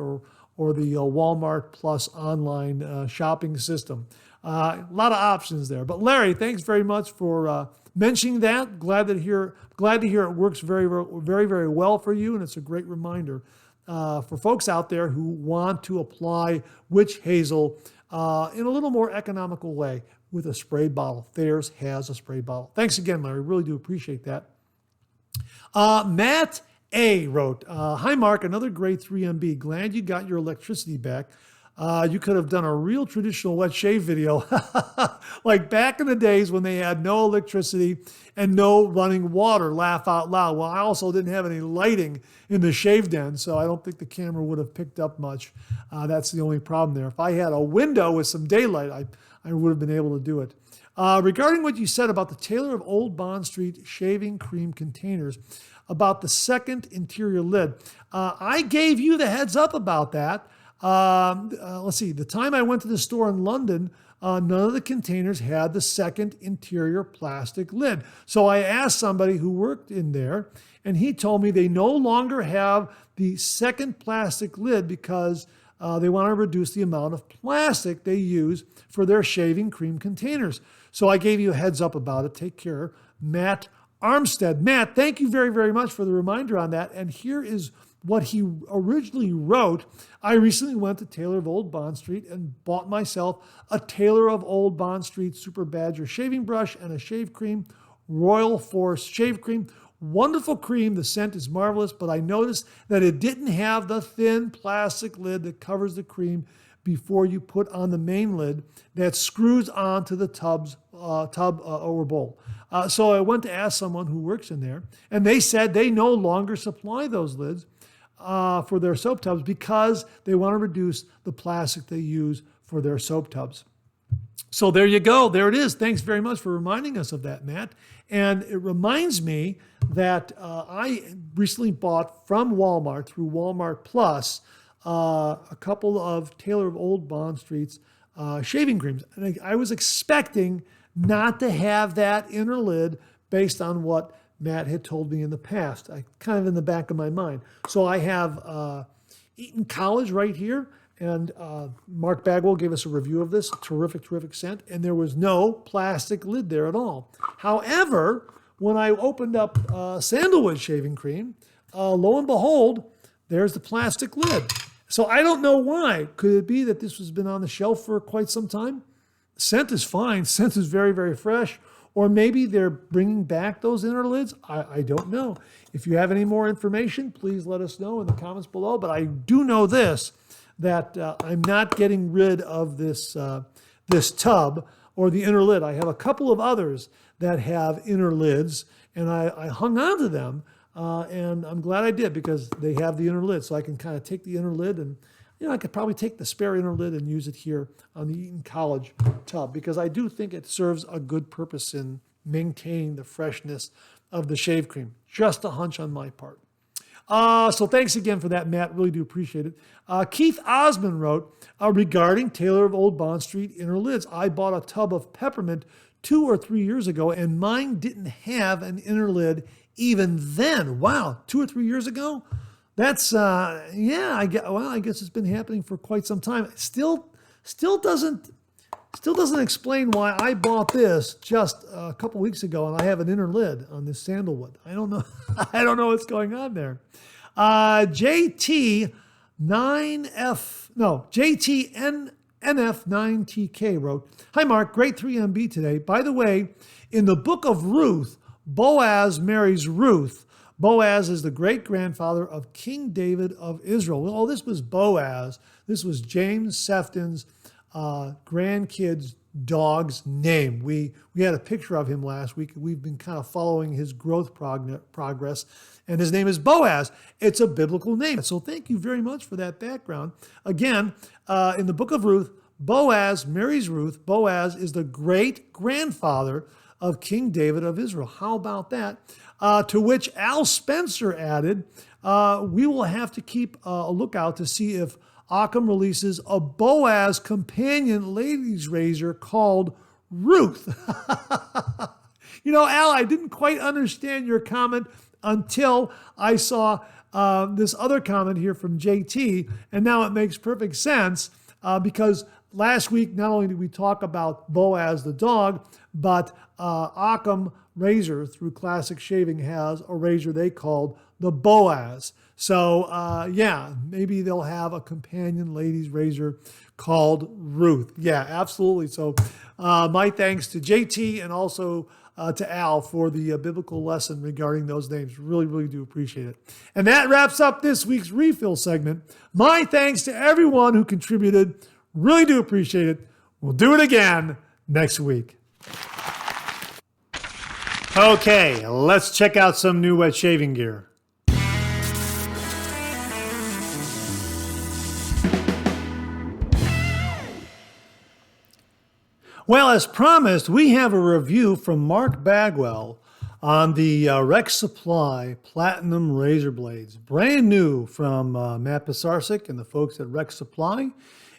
or the Walmart Plus online shopping system. A lot of options there. But Larry, thanks very much for mentioning that. Glad to hear it works very, very, very well for you, and it's a great reminder for folks out there who want to apply witch hazel in a little more economical way with a spray bottle. Thayer's has a spray bottle. Thanks again, Larry. Really do appreciate that. Matt A wrote, hi, Mark, another great 3MB. Glad you got your electricity back. You could have done a real traditional wet shave video like back in the days when they had no electricity and no running water. Laugh out loud. Well, I also didn't have any lighting in the shave den, so I don't think the camera would have picked up much. That's the only problem there. If I had a window with some daylight, I would have been able to do it. Regarding what you said about the Taylor of Old Bond Street shaving cream containers, about the second interior lid, I gave you the heads up about that. Let's see, the time I went to the store in London, none of the containers had the second interior plastic lid. So I asked somebody who worked in there, and he told me they no longer have the second plastic lid because they want to reduce the amount of plastic they use for their shaving cream containers. So I gave you a heads up about it. Take care. Matt Armstead. Matt, thank you very, very much for the reminder on that. And here is what he originally wrote. I recently went to Taylor of Old Bond Street and bought myself a Taylor of Old Bond Street Super Badger shaving brush and a shave cream, Royal Force shave cream. Wonderful cream. The scent is marvelous, but I noticed that it didn't have the thin plastic lid that covers the cream before you put on the main lid that screws onto the tub or bowl. So I went to ask someone who works in there, and they said they no longer supply those lids for their soap tubs because they want to reduce the plastic they use for their soap tubs. So there you go. There it is. Thanks very much for reminding us of that, Matt. And it reminds me that I recently bought from Walmart through Walmart Plus a couple of Taylor of Old Bond Street's shaving creams. And I was expecting not to have that inner lid based on what Matt had told me in the past. Kind of in the back of my mind. So I have Eton College right here. And Mark Bagwell gave us a review of this. Terrific, terrific scent. And there was no plastic lid there at all. However, when I opened up Sandalwood shaving cream, lo and behold, there's the plastic lid. So I don't know why. Could it be that this has been on the shelf for quite some time? Scent is fine. Scent is very, very fresh. Or maybe they're bringing back those inner lids. I don't know. If you have any more information, please let us know in the comments below. But I do know this, that I'm not getting rid of this tub or the inner lid. I have a couple of others that have inner lids, and I hung on to them, and I'm glad I did because they have the inner lid. So I can kind of take the inner lid and, I could probably take the spare inner lid and use it here on the Eton College tub because I do think it serves a good purpose in maintaining the freshness of the shave cream. Just a hunch on my part. So thanks again for that, Matt. Really do appreciate it. Keith Osmond wrote, regarding Taylor of Old Bond Street inner lids, I bought a tub of peppermint 2 or 3 years ago, and mine didn't have an inner lid even then. Wow, 2 or 3 years ago? That's, I guess it's been happening for quite some time. Still doesn't explain why I bought this just a couple weeks ago and I have an inner lid on this Sandalwood. I don't know. I don't know what's going on there. JTNF9TK wrote, "Hi Mark, great 3MB today. By the way, in the book of Ruth, Boaz marries Ruth. Boaz is the great-grandfather of King David of Israel." Well, this was Boaz. This was James Sefton's grandkid's dog's name. We had a picture of him last week. We've been kind of following his growth progress, and his name is Boaz. It's a biblical name. So thank you very much for that background. Again, in the book of Ruth, Boaz marries Ruth. Boaz is the great-grandfather of King David of Israel. How about that? To which Al Spencer added, we will have to keep a lookout to see if Occam releases a Boaz companion ladies razor called Ruth. Al, I didn't quite understand your comment until I saw this other comment here from JT, and now it makes perfect sense because last week, not only did we talk about Boaz the dog, but Occam Razor through Classic Shaving has a razor they called the Boaz. So maybe they'll have a companion ladies razor called Ruth. Yeah, absolutely. So my thanks to JT and also to Al for the biblical lesson regarding those names. Really, really do appreciate it. And that wraps up this week's refill segment. My thanks to everyone who contributed. Really do appreciate it. We'll do it again next week. Okay, let's check out some new wet shaving gear. Well, as promised, we have a review from Mark Bagwell on the Rex Supply Platinum Razor Blades. Brand new from Matt Pisarcik and the folks at Rex Supply.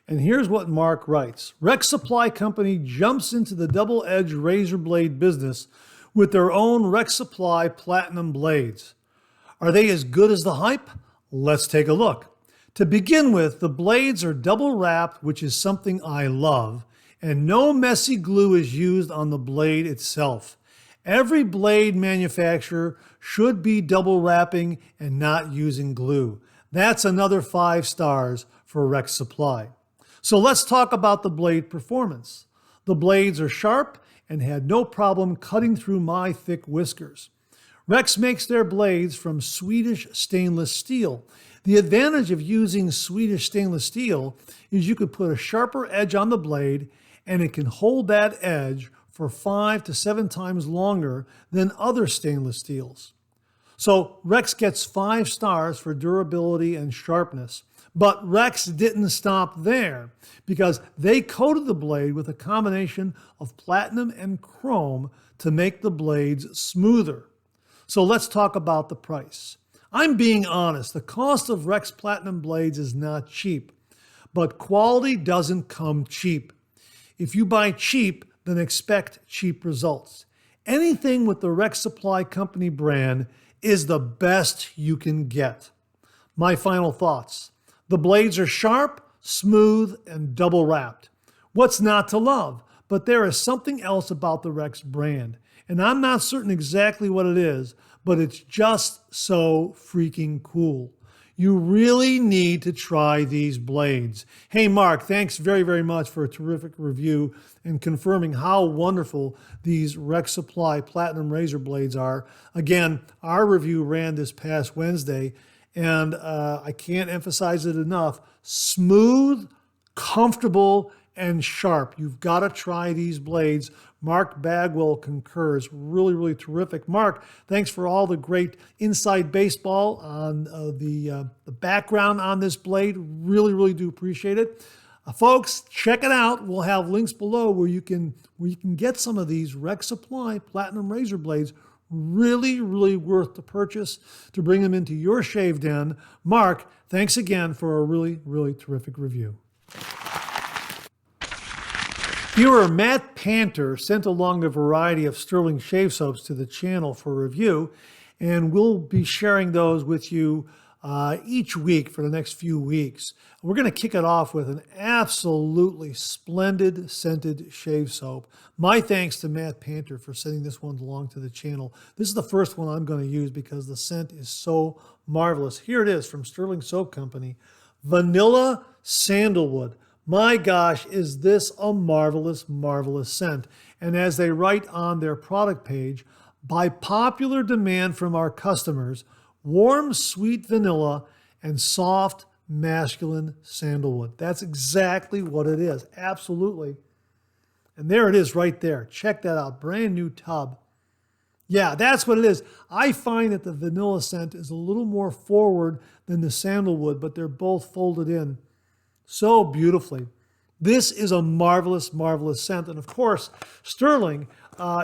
And here's what Mark writes. Rex Supply Company jumps into the double-edged razor blade business with their own Rex Supply Platinum blades. Are they as good as the hype? Let's take a look. To begin with, the blades are double wrapped, which is something I love, and no messy glue is used on the blade itself. Every blade manufacturer should be double wrapping and not using glue. That's another 5 stars for Rex Supply. So let's talk about the blade performance. The blades are sharp and had no problem cutting through my thick whiskers. Rex makes their blades from Swedish stainless steel. The advantage of using Swedish stainless steel is you could put a sharper edge on the blade and it can hold that edge for 5 to 7 times longer than other stainless steels. So Rex gets 5 stars for durability and sharpness. But Rex didn't stop there because they coated the blade with a combination of platinum and chrome to make the blades smoother. So let's talk about the price. I'm being honest, the cost of Rex Platinum blades is not cheap, but quality doesn't come cheap. If you buy cheap, then expect cheap results. Anything with the Rex Supply Company brand is the best you can get. My final thoughts. The blades are sharp, smooth, and double wrapped. What's not to love? But there is something else about the Rex brand, and I'm not certain exactly what it is, but it's just so freaking cool. You really need to try these blades. Hey, Mark, thanks very, very much for a terrific review and confirming how wonderful these Rex Supply Platinum Razor blades are. Again, our review ran this past Wednesday, and I can't emphasize it enough. Smooth, comfortable, and sharp. You've got to try these blades. Mark Bagwell concurs. Really, really terrific. Mark, thanks for all the great inside baseball on the background on this blade. Really, really do appreciate it. Folks, check it out. We'll have links below where you can get some of these Rex Supply Platinum Razor blades. Really, really worth the purchase to bring them into your shave den. Mark, thanks again for a really, really terrific review. Viewer Matt Panter sent along a variety of Stirling shave soaps to the channel for review, and we'll be sharing those with you each week for the next few weeks. We're going to kick it off with an absolutely splendid scented shave soap. My thanks to Matt Panter for sending this one along to the channel. This is the first one I'm going to use because the scent is so marvelous. Here it is from Stirling Soap Company, Vanilla Sandalwood. My gosh, is this a marvelous, marvelous scent. And as they write on their product page, by popular demand from our customers, warm, sweet vanilla and soft, masculine sandalwood. That's exactly what it is. Absolutely. And there it is right there. Check that out. Brand new tub. Yeah, that's what it is. I find that the vanilla scent is a little more forward than the sandalwood, but they're both folded in so beautifully. This is a marvelous, marvelous scent. And of course, Stirling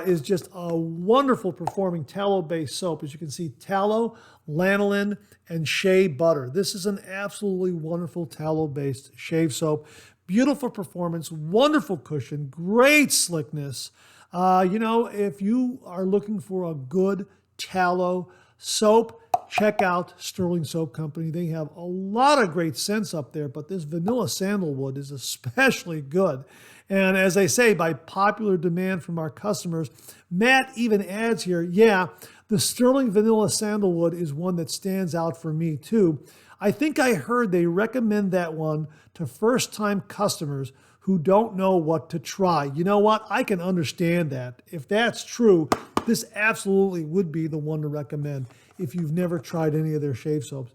is just a wonderful performing tallow-based soap. As you can see, tallow, lanolin, and shea butter. This is an absolutely wonderful tallow-based shave soap. Beautiful performance, wonderful cushion, great slickness. If you are looking for a good tallow soap, check out Stirling Soap Company. They have a lot of great scents up there, but this vanilla sandalwood is especially good. And as I say, by popular demand from our customers, Matt even adds here, the Stirling Vanilla Sandalwood is one that stands out for me too. I think I heard they recommend that one to first-time customers who don't know what to try. You know what? I can understand that. If that's true, this absolutely would be the one to recommend if you've never tried any of their shave soaps.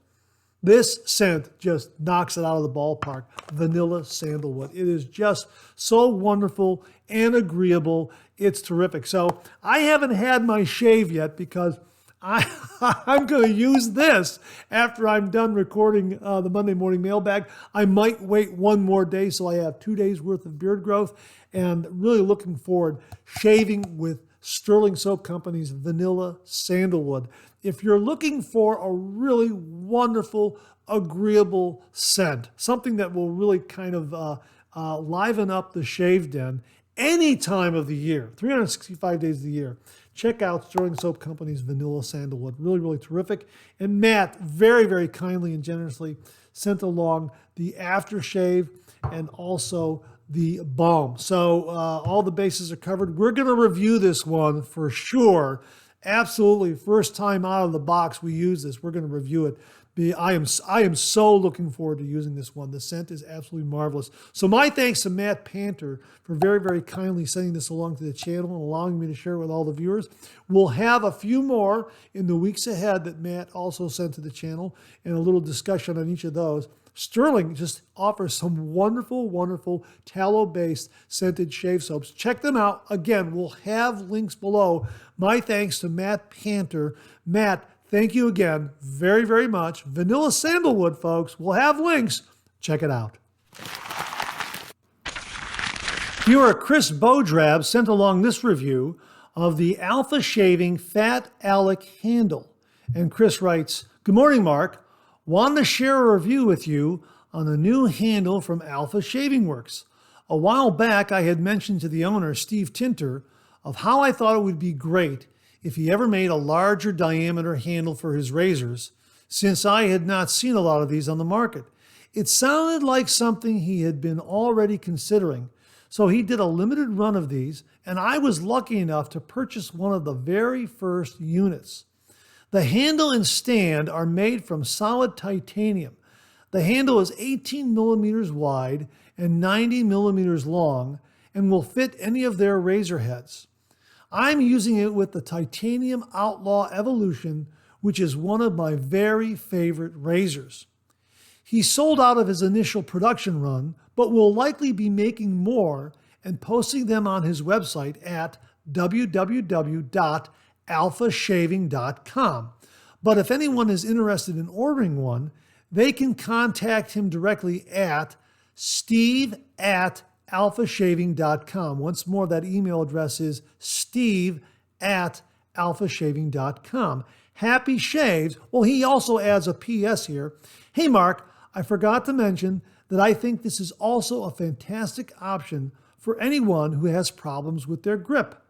This scent just knocks it out of the ballpark. Vanilla sandalwood. It is just so wonderful and agreeable. It's terrific. So I haven't had my shave yet because I'm going to use this after I'm done recording the Monday morning mailbag. I might wait one more day so I have 2 days worth of beard growth, and really looking forward shaving with Stirling Soap Company's Vanilla Sandalwood. If you're looking for a really wonderful, agreeable scent, something that will really kind of liven up the shave den any time of the year, 365 days of the year, check out Stirling Soap Company's Vanilla Sandalwood. Really, really terrific. And Matt very, very kindly and generously sent along the aftershave and also the balm. So all the bases are covered. We're going to review this one for sure. Absolutely. First time out of the box we use this. We're going to review it. I am so looking forward to using this one. The scent is absolutely marvelous. So my thanks to Matt Panter for very, very kindly sending this along to the channel and allowing me to share it with all the viewers. We'll have a few more in the weeks ahead that Matt also sent to the channel and a little discussion on each of those. Stirling just offers some wonderful, wonderful tallow-based scented shave soaps. Check them out. Again, we'll have links below. My thanks to Matt Panter. Matt, thank you again very, very much. Vanilla Sandalwood, folks. We'll have links. Check it out. Viewer Chris Bodrab sent along this review of the Alpha Shaving Fat Alec handle. And Chris writes, "Good morning, Mark. Wanted to share a review with you on the new handle from Alpha Shaving Works. A while back, I had mentioned to the owner, Steve Tinter, of how I thought it would be great if he ever made a larger diameter handle for his razors, since I had not seen a lot of these on the market. It sounded like something he had been already considering, so he did a limited run of these, and I was lucky enough to purchase one of the very first units. The handle and stand are made from solid titanium. The handle is 18 millimeters wide and 90 millimeters long and will fit any of their razor heads. I'm using it with the Titanium Outlaw Evolution, which is one of my very favorite razors. He sold out of his initial production run, but will likely be making more and posting them on his website at www.alphashaving.com. But if anyone is interested in ordering one, they can contact him directly at steve@alphashaving.com. Once more, that email address is steve@alphashaving.com. Happy shaves. Well, he also adds a PS here. Hey, Mark, I forgot to mention that I think this is also a fantastic option for anyone who has problems with their grip.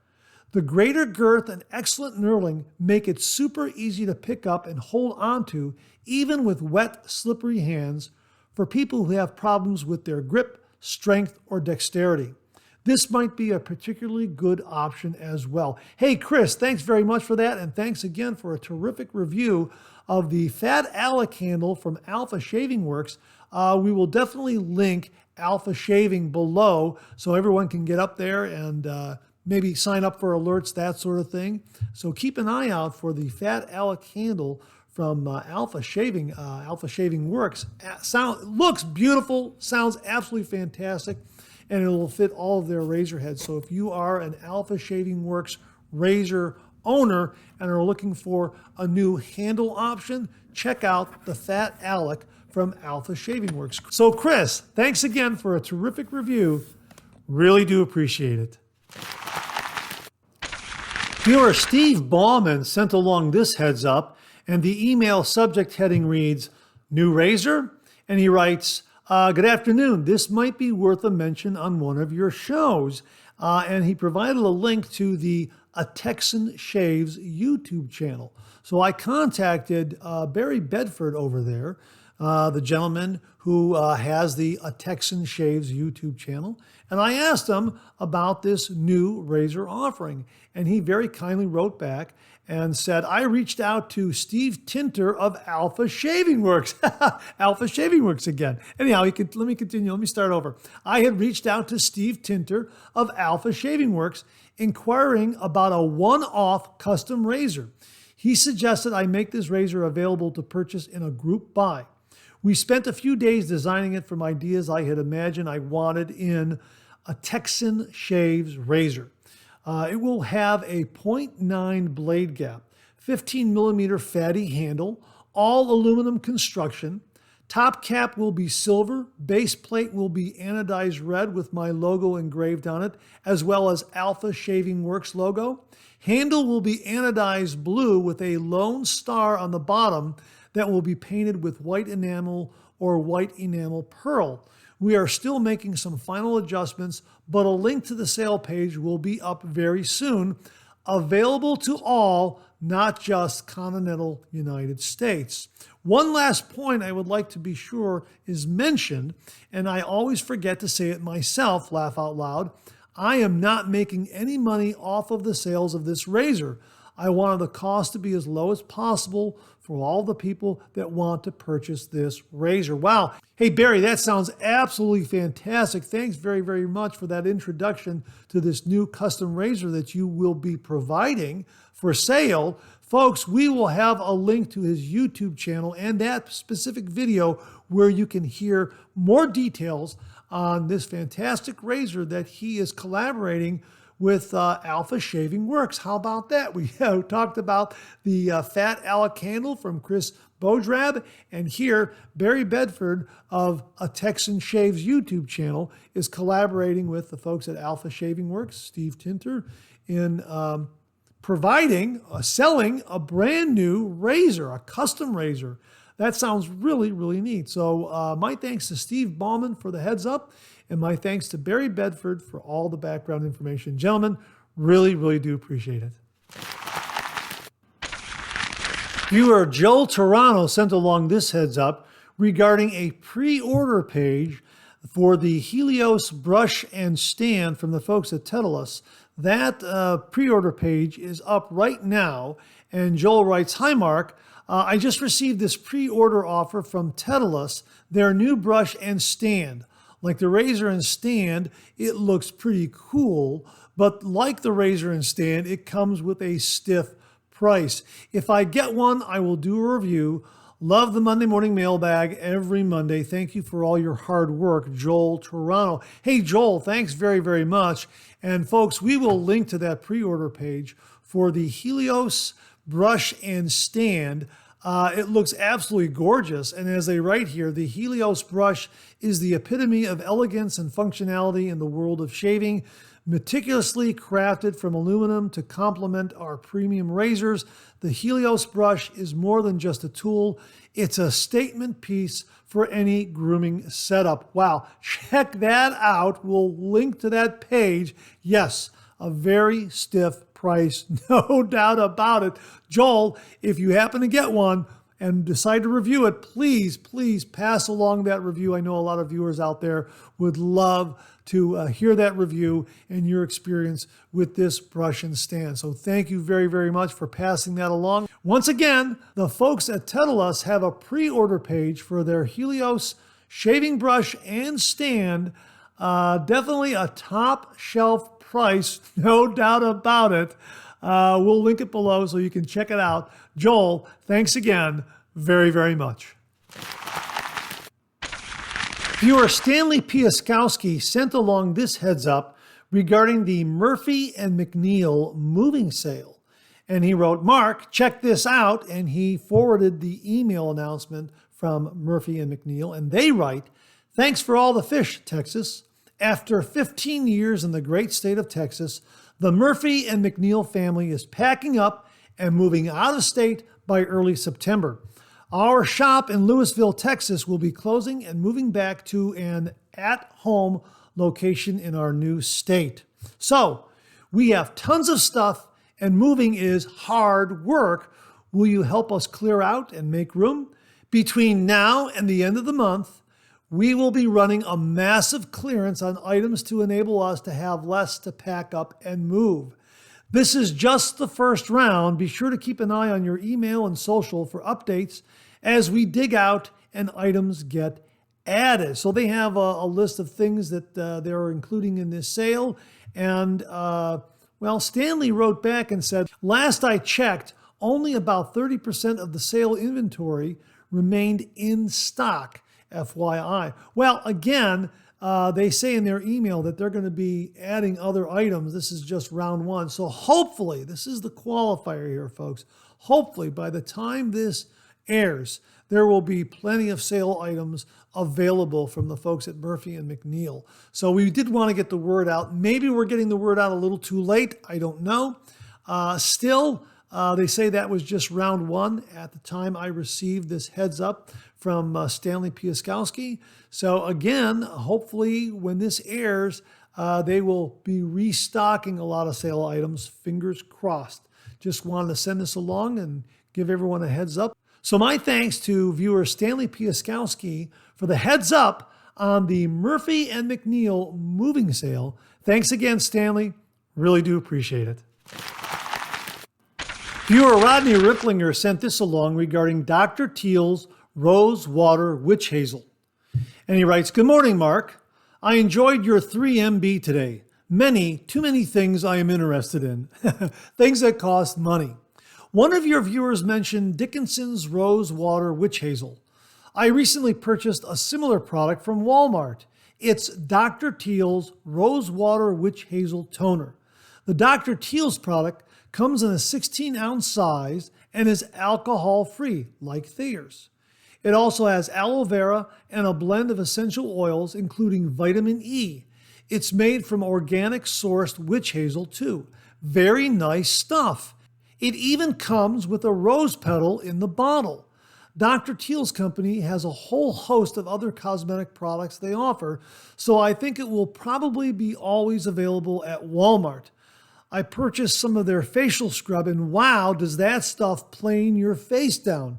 The greater girth and excellent knurling make it super easy to pick up and hold onto, even with wet, slippery hands, for people who have problems with their grip, strength, or dexterity. This might be a particularly good option as well. Hey, Chris, thanks very much for that, and thanks again for a terrific review of the Fat Alec handle from Alpha Shaving Works. We will definitely link Alpha Shaving below so everyone can get up there and maybe sign up for alerts, that sort of thing. So keep an eye out for the Fat Alec handle from Alpha Shaving Works. Looks beautiful, sounds absolutely fantastic, and it will fit all of their razor heads. So if you are an Alpha Shaving Works razor owner and are looking for a new handle option, check out the Fat Alec from Alpha Shaving Works. So Chris, thanks again for a terrific review. Really do appreciate it. Viewer Steve Ballman sent along this heads up, and the email subject heading reads, "New razor?" And he writes, "Good afternoon. This might be worth a mention on one of your shows." And he provided a link to the A Texan Shaves YouTube channel. So I contacted Barry Bedford over there, the gentleman who has the A Texan Shaves YouTube channel. And I asked him about this new razor offering. And he very kindly wrote back and said, "I reached out to Steve Tinter of Alpha Shaving Works." Alpha Shaving Works again. Anyhow, let me continue. Let me start over. "I had reached out to Steve Tinter of Alpha Shaving Works inquiring about a one-off custom razor. He suggested I make this razor available to purchase in a group buy. We spent a few days designing it from ideas I had imagined I wanted in a Texan Shaves razor. It will have a 0.9 blade gap, 15 millimeter fatty handle, all aluminum construction. Top cap will be silver. Base plate will be anodized red with my logo engraved on it, as well as Alpha Shaving Works logo. Handle will be anodized blue with a lone star on the bottom that will be painted with white enamel or white enamel pearl. We are still making some final adjustments, but a link to the sale page will be up very soon. Available to all, not just continental United States." One last point I would like to be sure is mentioned, and I always forget to say it myself, laugh out loud. I am not making any money off of the sales of this razor. I wanted the cost to be as low as possible for all the people that want to purchase this razor. Wow. Hey, Barry, that sounds absolutely fantastic. Thanks very, very much for that introduction to this new custom razor that you will be providing for sale. Folks, we will have a link to his YouTube channel and that specific video where you can hear more details on this fantastic razor that he is collaborating with Alpha Shaving Works. How about that? We talked about the Fat Alec candle from Chris Bodrab, and here Barry Bedford of A Texan Shaves YouTube channel is collaborating with the folks at Alpha Shaving Works, Steve Tinter, in selling a brand new razor, a custom razor. That sounds really, really neat. So my thanks to Steve Bauman for the heads up, and my thanks to Barry Bedford for all the background information. Gentlemen, really, really do appreciate it. Viewer Joel Toronto sent along this heads up regarding a pre-order page for the Helios brush and stand from the folks at Tedalus. That pre-order page is up right now, and Joel writes, "Hi Mark, I just received this pre-order offer from Tedalus, their new brush and stand. Like the razor and stand, it looks pretty cool, but like the razor and stand, it comes with a stiff price. If I get one, I will do a review. Love the Monday morning mailbag every Monday. Thank you for all your hard work, Joel Toronto." Hey, Joel, thanks very, very much. And folks, we will link to that pre-order page for the Helios brush and stand. It looks absolutely gorgeous. And as they write here, the Helios brush is the epitome of elegance and functionality in the world of shaving, meticulously crafted from aluminum to complement our premium razors. The Helios brush is more than just a tool. It's a statement piece for any grooming setup. Wow, check that out. We'll link to that page. Yes, a very stiff price, no doubt about it. Joel, if you happen to get one and decide to review it, please, please pass along that review. I know a lot of viewers out there would love to hear that review and your experience with this brush and stand. So thank you very, very much for passing that along. Once again, the folks at Tedalus have a pre-order page for their Helios shaving brush and stand. Definitely a top shelf price, no doubt about it. We'll link it below so you can check it out. Joel, thanks again very, very much. Viewer Stanley Piaskowski sent along this heads up regarding the Murphy and McNeil moving sale. And he wrote, "Mark, check this out." And he forwarded the email announcement from Murphy and McNeil. And they write, "Thanks for all the fish, Texas. After 15 years in the great state of Texas, the Murphy and McNeil family is packing up and moving out of state by early September. Our shop in Louisville, Texas will be closing and moving back to an at-home location in our new state. So we have tons of stuff and moving is hard work. Will you help us clear out and make room? Between now and the end of the month, we will be running a massive clearance on items to enable us to have less to pack up and move. This is just the first round. Be sure to keep an eye on your email and social for updates as we dig out and items get added." So they have a list of things that they're including in this sale. And well, Stanley wrote back and said, "Last I checked, only about 30% of the sale inventory remained in stock, FYI." Well, again, they say in their email that they're going to be adding other items. This is just round one. So hopefully, this is the qualifier here, folks. Hopefully, by the time this airs, there will be plenty of sale items available from the folks at Murphy and McNeil. So we did want to get the word out. Maybe we're getting the word out a little too late. I don't know. Still, they say that was just round one at the time I received this heads up from Stanley Piaskowski. So again, hopefully when this airs, they will be restocking a lot of sale items. Fingers crossed. Just wanted to send this along and give everyone a heads up So my thanks to viewer Stanley Piaskowski for the heads up on the Murphy and McNeil moving sale. Thanks again, Stanley. Really do appreciate it. Viewer Rodney Ripplinger sent this along regarding Dr. Teal's Rosewater Witch Hazel. And he writes, "Good morning, Mark. I enjoyed your 3MB today. Too many things I am interested in. Things that cost money. One of your viewers mentioned Dickinson's Rosewater Witch Hazel. I recently purchased a similar product from Walmart. It's Dr. Teal's Rosewater Witch Hazel Toner. The Dr. Teal's product comes in a 16-ounce size and is alcohol-free, like Thayer's. It also has aloe vera and a blend of essential oils, including vitamin E. It's made from organic sourced witch hazel, too. Very nice stuff. It even comes with a rose petal in the bottle. Dr. Teal's company has a whole host of other cosmetic products they offer, so I think it will probably be always available at Walmart. I purchased some of their facial scrub, and wow, does that stuff plane your face down.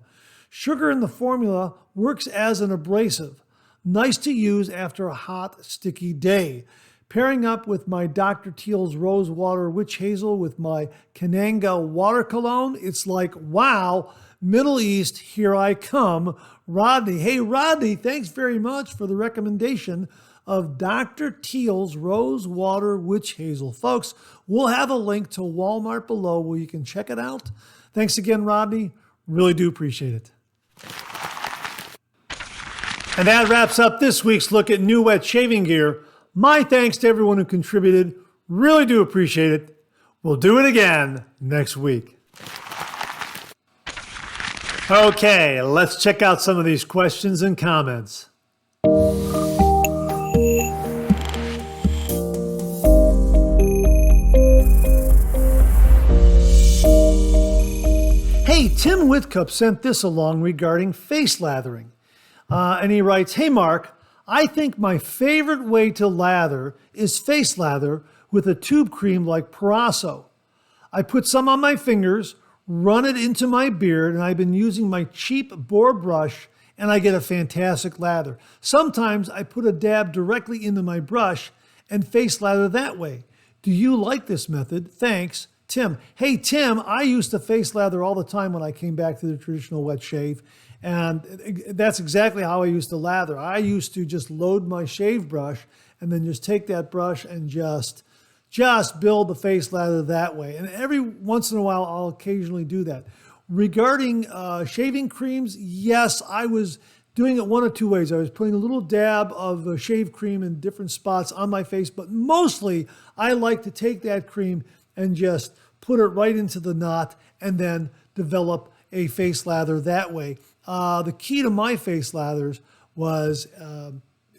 Sugar in the formula works as an abrasive. Nice to use after a hot, sticky day. Pairing up with my Dr. Teal's Rosewater Witch Hazel with my Kananga Water Cologne, it's like, wow, Middle East, here I come. Rodney. Hey, Rodney, thanks very much for the recommendation of Dr. Teal's Rosewater Witch Hazel. Folks, we'll have a link to Walmart below where you can check it out. Thanks again, Rodney. Really do appreciate it. And that wraps up this week's look at new wet shaving gear. My thanks to everyone who contributed. Really do appreciate it. We'll do it again next week. Okay, let's check out some of these questions and comments. Hey, Tim Whitcup sent this along regarding face lathering. And he writes, "Hey, Mark, I think my favorite way to lather is face lather with a tube cream like Parasso. I put some on my fingers, run it into my beard, and I've been using my cheap boar brush, and I get a fantastic lather. Sometimes I put a dab directly into my brush and face lather that way. Do you like this method? Thanks, Tim." Hey, Tim, I used to face lather all the time when I came back to the traditional wet shave. And that's exactly how I used to lather. I used to just load my shave brush and then just take that brush and just build the face lather that way. And every once in a while, I'll occasionally do that. Regarding shaving creams, yes, I was doing it one of two ways. I was putting a little dab of shave cream in different spots on my face, but mostly I like to take that cream and just put it right into the knot and then develop a face lather that way. The key to my face lathers was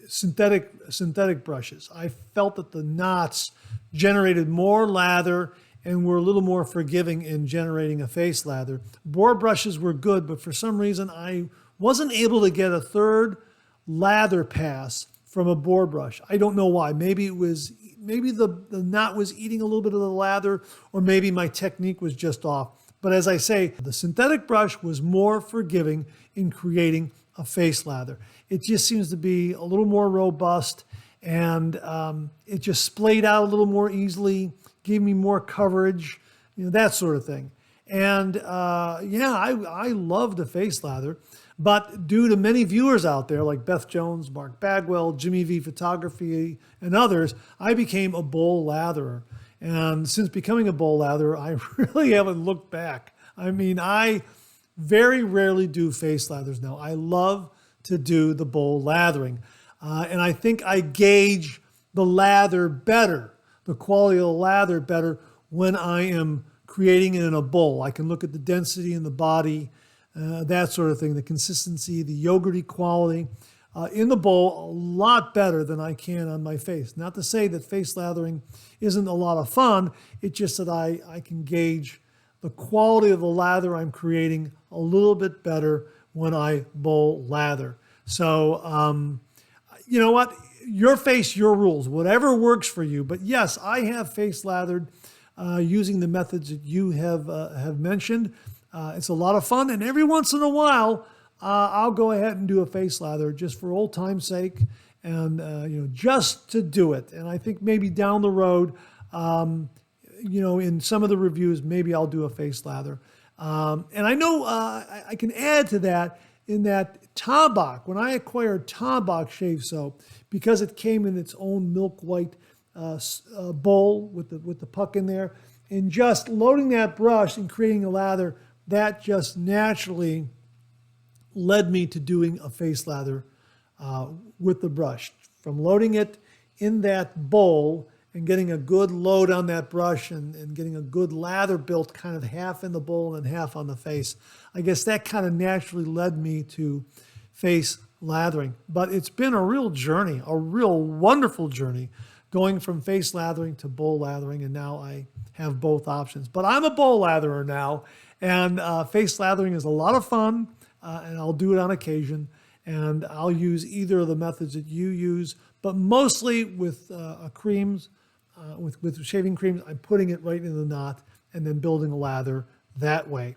synthetic brushes. I felt that the knots generated more lather and were a little more forgiving in generating a face lather. Boar brushes were good, but for some reason I wasn't able to get a third lather pass from a boar brush. I don't know why. Maybe the knot was eating a little bit of the lather, or maybe my technique was just off. But as I say, the synthetic brush was more forgiving in creating a face lather. It just seems to be a little more robust, and it just splayed out a little more easily, gave me more coverage, that sort of thing. And I love the face lather, but due to many viewers out there like Beth Jones, Mark Bagwell, Jimmy V Photography, and others, I became a bowl latherer. And since becoming a bowl latherer, I really haven't looked back. I mean, I very rarely do face lathers now. I love to do the bowl lathering. And I think I gauge the lather better, the quality of the lather better when I am creating it in a bowl. I can look at the density in the body, that sort of thing, the consistency, the yogurty quality. In the bowl, a lot better than I can on my face. Not to say that face lathering isn't a lot of fun, it's just that I can gauge the quality of the lather I'm creating a little bit better when I bowl lather. So, you know what? Your face, your rules, whatever works for you. But yes, I have face lathered using the methods that you have mentioned. It's a lot of fun, and every once in a while, I'll go ahead and do a face lather just for old time's sake, and just to do it. And I think maybe down the road, in some of the reviews, maybe I'll do a face lather. And I know I can add to that in that Tabak, when I acquired Tabak shave soap, because it came in its own milk white bowl with the puck in there, and just loading that brush and creating a lather, that just naturally led me to doing a face lather with the brush. From loading it in that bowl and getting a good load on that brush and getting a good lather built kind of half in the bowl and half on the face, I guess that kind of naturally led me to face lathering. But it's been a real journey, a real wonderful journey, going from face lathering to bowl lathering, and now I have both options. But I'm a bowl latherer now, and face lathering is a lot of fun, and I'll do it on occasion, and I'll use either of the methods that you use, but mostly with creams, with shaving creams. I'm putting it right in the knot and then building a lather that way.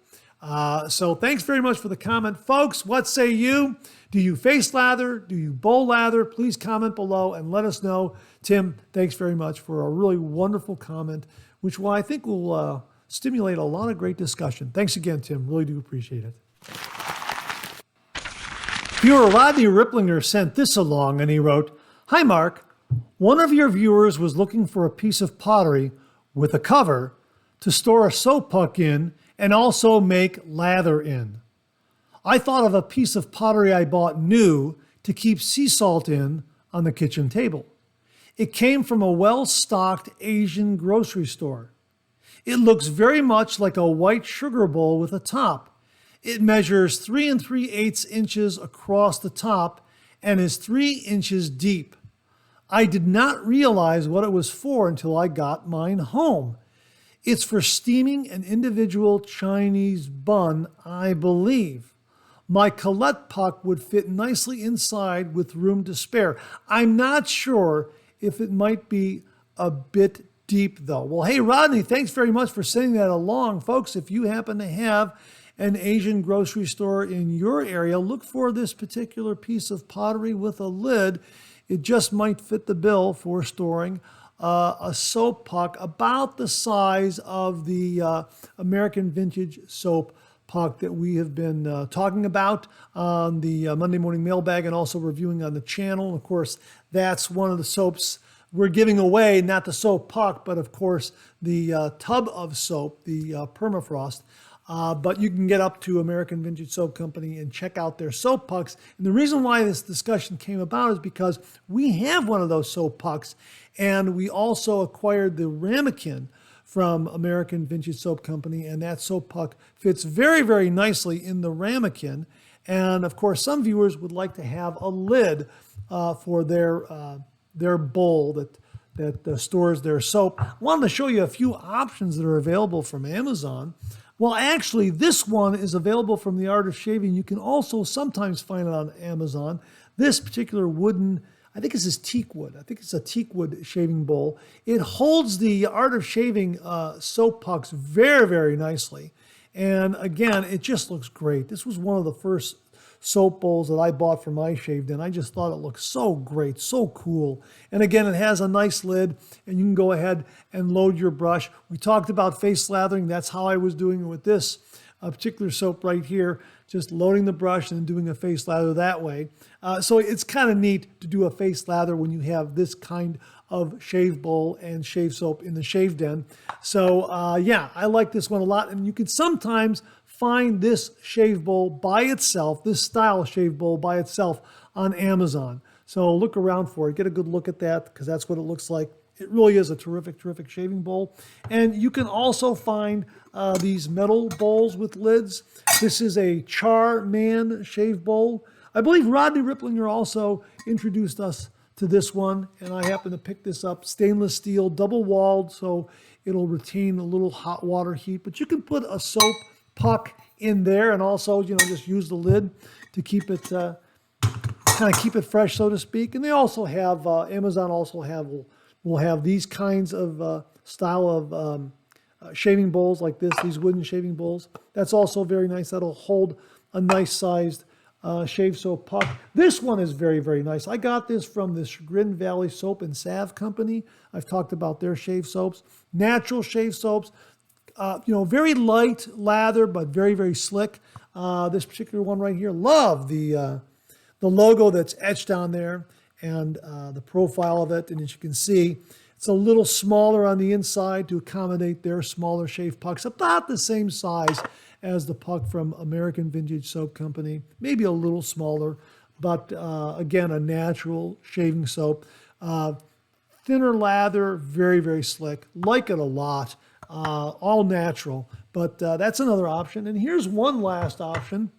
So thanks very much for the comment. Folks, what say you? Do you face lather? Do you bowl lather? Please comment below and let us know. Tim, thanks very much for a really wonderful comment, which I think will stimulate a lot of great discussion. Thanks again, Tim. Really do appreciate it. Viewer Rodney Ripplinger sent this along, and he wrote, "Hi, Mark. One of your viewers was looking for a piece of pottery with a cover to store a soap puck in and also make lather in. I thought of a piece of pottery I bought new to keep sea salt in on the kitchen table. It came from a well-stocked Asian grocery store. It looks very much like a white sugar bowl with a top. It measures 3 3/8 inches across the top and is 3 inches deep. I did not realize what it was for until I got mine home. It's for steaming an individual Chinese bun, I believe. My Colette puck would fit nicely inside with room to spare. I'm not sure if it might be a bit deep though." Well, hey, Rodney, thanks very much for sending that along. Folks, if you happen to have an Asian grocery store in your area, look for this particular piece of pottery with a lid. It just might fit the bill for storing a soap puck about the size of the American Vintage soap puck that we have been talking about on the Monday Morning Mailbag and also reviewing on the channel. Of course, that's one of the soaps we're giving away, not the soap puck, but of course the tub of soap, the permafrost. But you can get up to American Vintage Soap Company and check out their soap pucks. And the reason why this discussion came about is because we have one of those soap pucks, and we also acquired the ramekin from American Vintage Soap Company, and that soap puck fits very, very nicely in the ramekin. And of course, some viewers would like to have a lid for their bowl that stores their soap. I wanted to show you a few options that are available from Amazon. Well, actually, this one is available from The Art of Shaving. You can also sometimes find it on Amazon. This particular wooden, I think this is teak wood. I think it's a teak wood shaving bowl. It holds the Art of Shaving soap pucks very, very nicely. And again, it just looks great. This was one of the first soap bowls that I bought for my shave den. I just thought it looked so great, so cool. And again, it has a nice lid, and you can go ahead and load your brush. We talked about face lathering. That's how I was doing it with this particular soap right here, just loading the brush and doing a face lather that way. So it's kind of neat to do a face lather when you have this kind of shave bowl and shave soap in the shave den. So yeah, I like this one a lot. And you can sometimes find this shave bowl by itself, this style shave bowl by itself on Amazon. So look around for it. Get a good look at that because that's what it looks like. It really is a terrific, terrific shaving bowl. And you can also find these metal bowls with lids. This is a Charman shave bowl. I believe Rodney Ripplinger also introduced us to this one, and I happen to pick this up. Stainless steel, double-walled, so it'll retain a little hot water heat. But you can put a soap puck in there and also, just use the lid to keep it, kind of keep it fresh, so to speak. And they also have, Amazon also will have these kinds of style of shaving bowls like this, these wooden shaving bowls. That's also very nice. That'll hold a nice sized shave soap puck. This one is very, very nice. I got this from the Chagrin Valley Soap and Salve Company. I've talked about their shave soaps. Natural shave soaps. Very light lather, but very, very slick. This particular one right here, love the logo that's etched on there and the profile of it. And as you can see, it's a little smaller on the inside to accommodate their smaller shave pucks, about the same size as the puck from American Vintage Soap Company, maybe a little smaller, but again, a natural shaving soap. Thinner lather, very, very slick. Like it a lot. All natural, but that's another option. And here's one last option.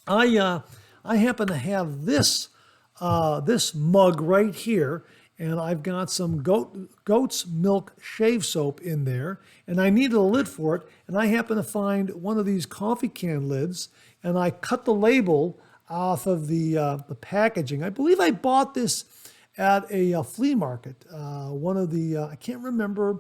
I happen to have this mug right here, and I've got some goat's milk shave soap in there, and I needed a lid for it, and I happen to find one of these coffee can lids, and I cut the label off of the packaging. I believe I bought this at a flea market. One of the I can't remember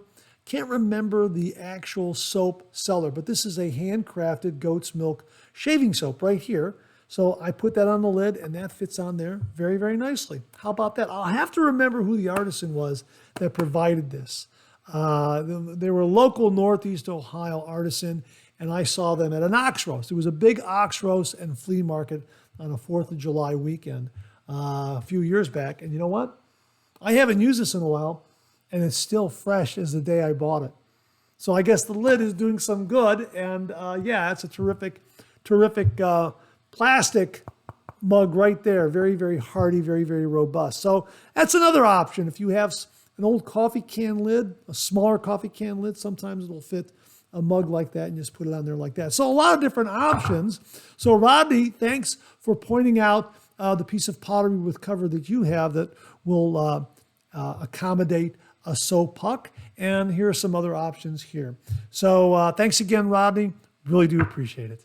the actual soap seller, but this is a handcrafted goat's milk shaving soap right here. So I put that on the lid, and that fits on there very, very nicely. How about that? I'll have to remember who the artisan was that provided this. They were a local Northeast Ohio artisan, and I saw them at an ox roast. It was a big ox roast and flea market on a 4th of July weekend a few years back. And you know what? I haven't used this in a while, and it's still fresh as the day I bought it. So I guess the lid is doing some good, and it's a terrific plastic mug right there. Very, very hardy, very, very robust. So that's another option. If you have an old coffee can lid, a smaller coffee can lid, sometimes it'll fit a mug like that and just put it on there like that. So a lot of different options. So Rodney, thanks for pointing out the piece of pottery with cover that you have that will accommodate a soap puck. And here are some other options here. So thanks again, Rodney. Really do appreciate it.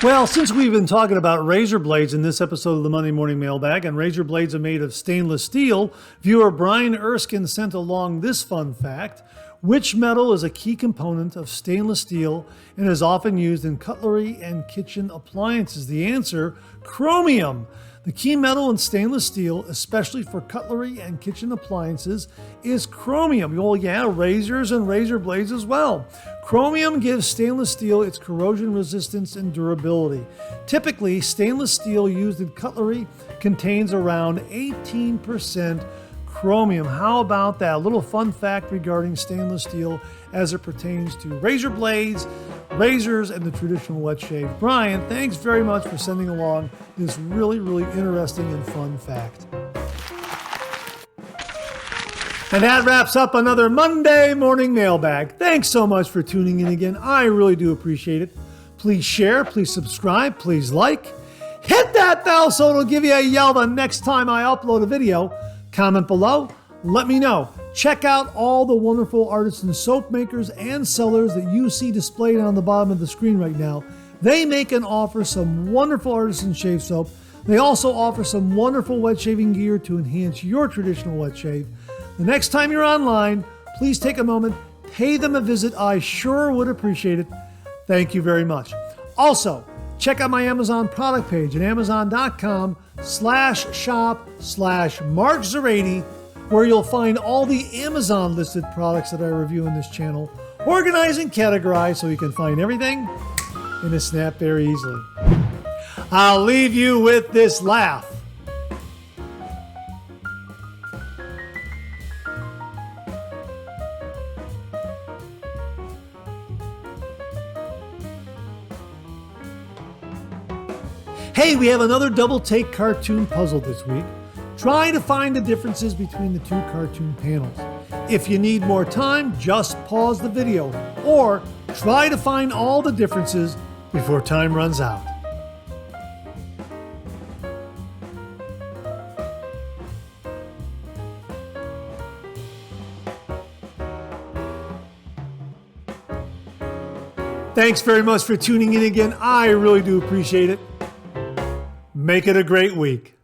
Well, since we've been talking about razor blades in this episode of the Monday Morning Mailbag, and razor blades are made of stainless steel, viewer Brian Erskine sent along this fun fact. Which metal is a key component of stainless steel and is often used in cutlery and kitchen appliances? The answer, chromium. The key metal in stainless steel, especially for cutlery and kitchen appliances, is chromium. Well, yeah, razors and razor blades as well. Chromium gives stainless steel its corrosion resistance and durability. Typically, stainless steel used in cutlery contains around 18% chromium. How about that? A little fun fact regarding stainless steel as it pertains to razor blades, razors, and the traditional wet shave. Brian, thanks very much for sending along this really, really interesting and fun fact. And that wraps up another Monday Morning Mailbag. Thanks so much for tuning in again. I really do appreciate it. Please share, please subscribe, please like. Hit that bell so it'll give you a yell the next time I upload a video. Comment below. Let me know. Check out all the wonderful artisan soap makers and sellers that you see displayed on the bottom of the screen right now. They make and offer some wonderful artisan shave soap. They also offer some wonderful wet shaving gear to enhance your traditional wet shave. The next time you're online, please take a moment, pay them a visit. I sure would appreciate it. Thank you very much. Also, check out my Amazon product page at amazon.com/shop/MarkZerati, where you'll find all the Amazon listed products that I review in this channel, organized and categorized so you can find everything in a snap very easily. I'll leave you with this laugh. Hey, we have another double take cartoon puzzle this week. Try to find the differences between the two cartoon panels. If you need more time, just pause the video or try to find all the differences before time runs out. Thanks very much for tuning in again. I really do appreciate it. Make it a great week.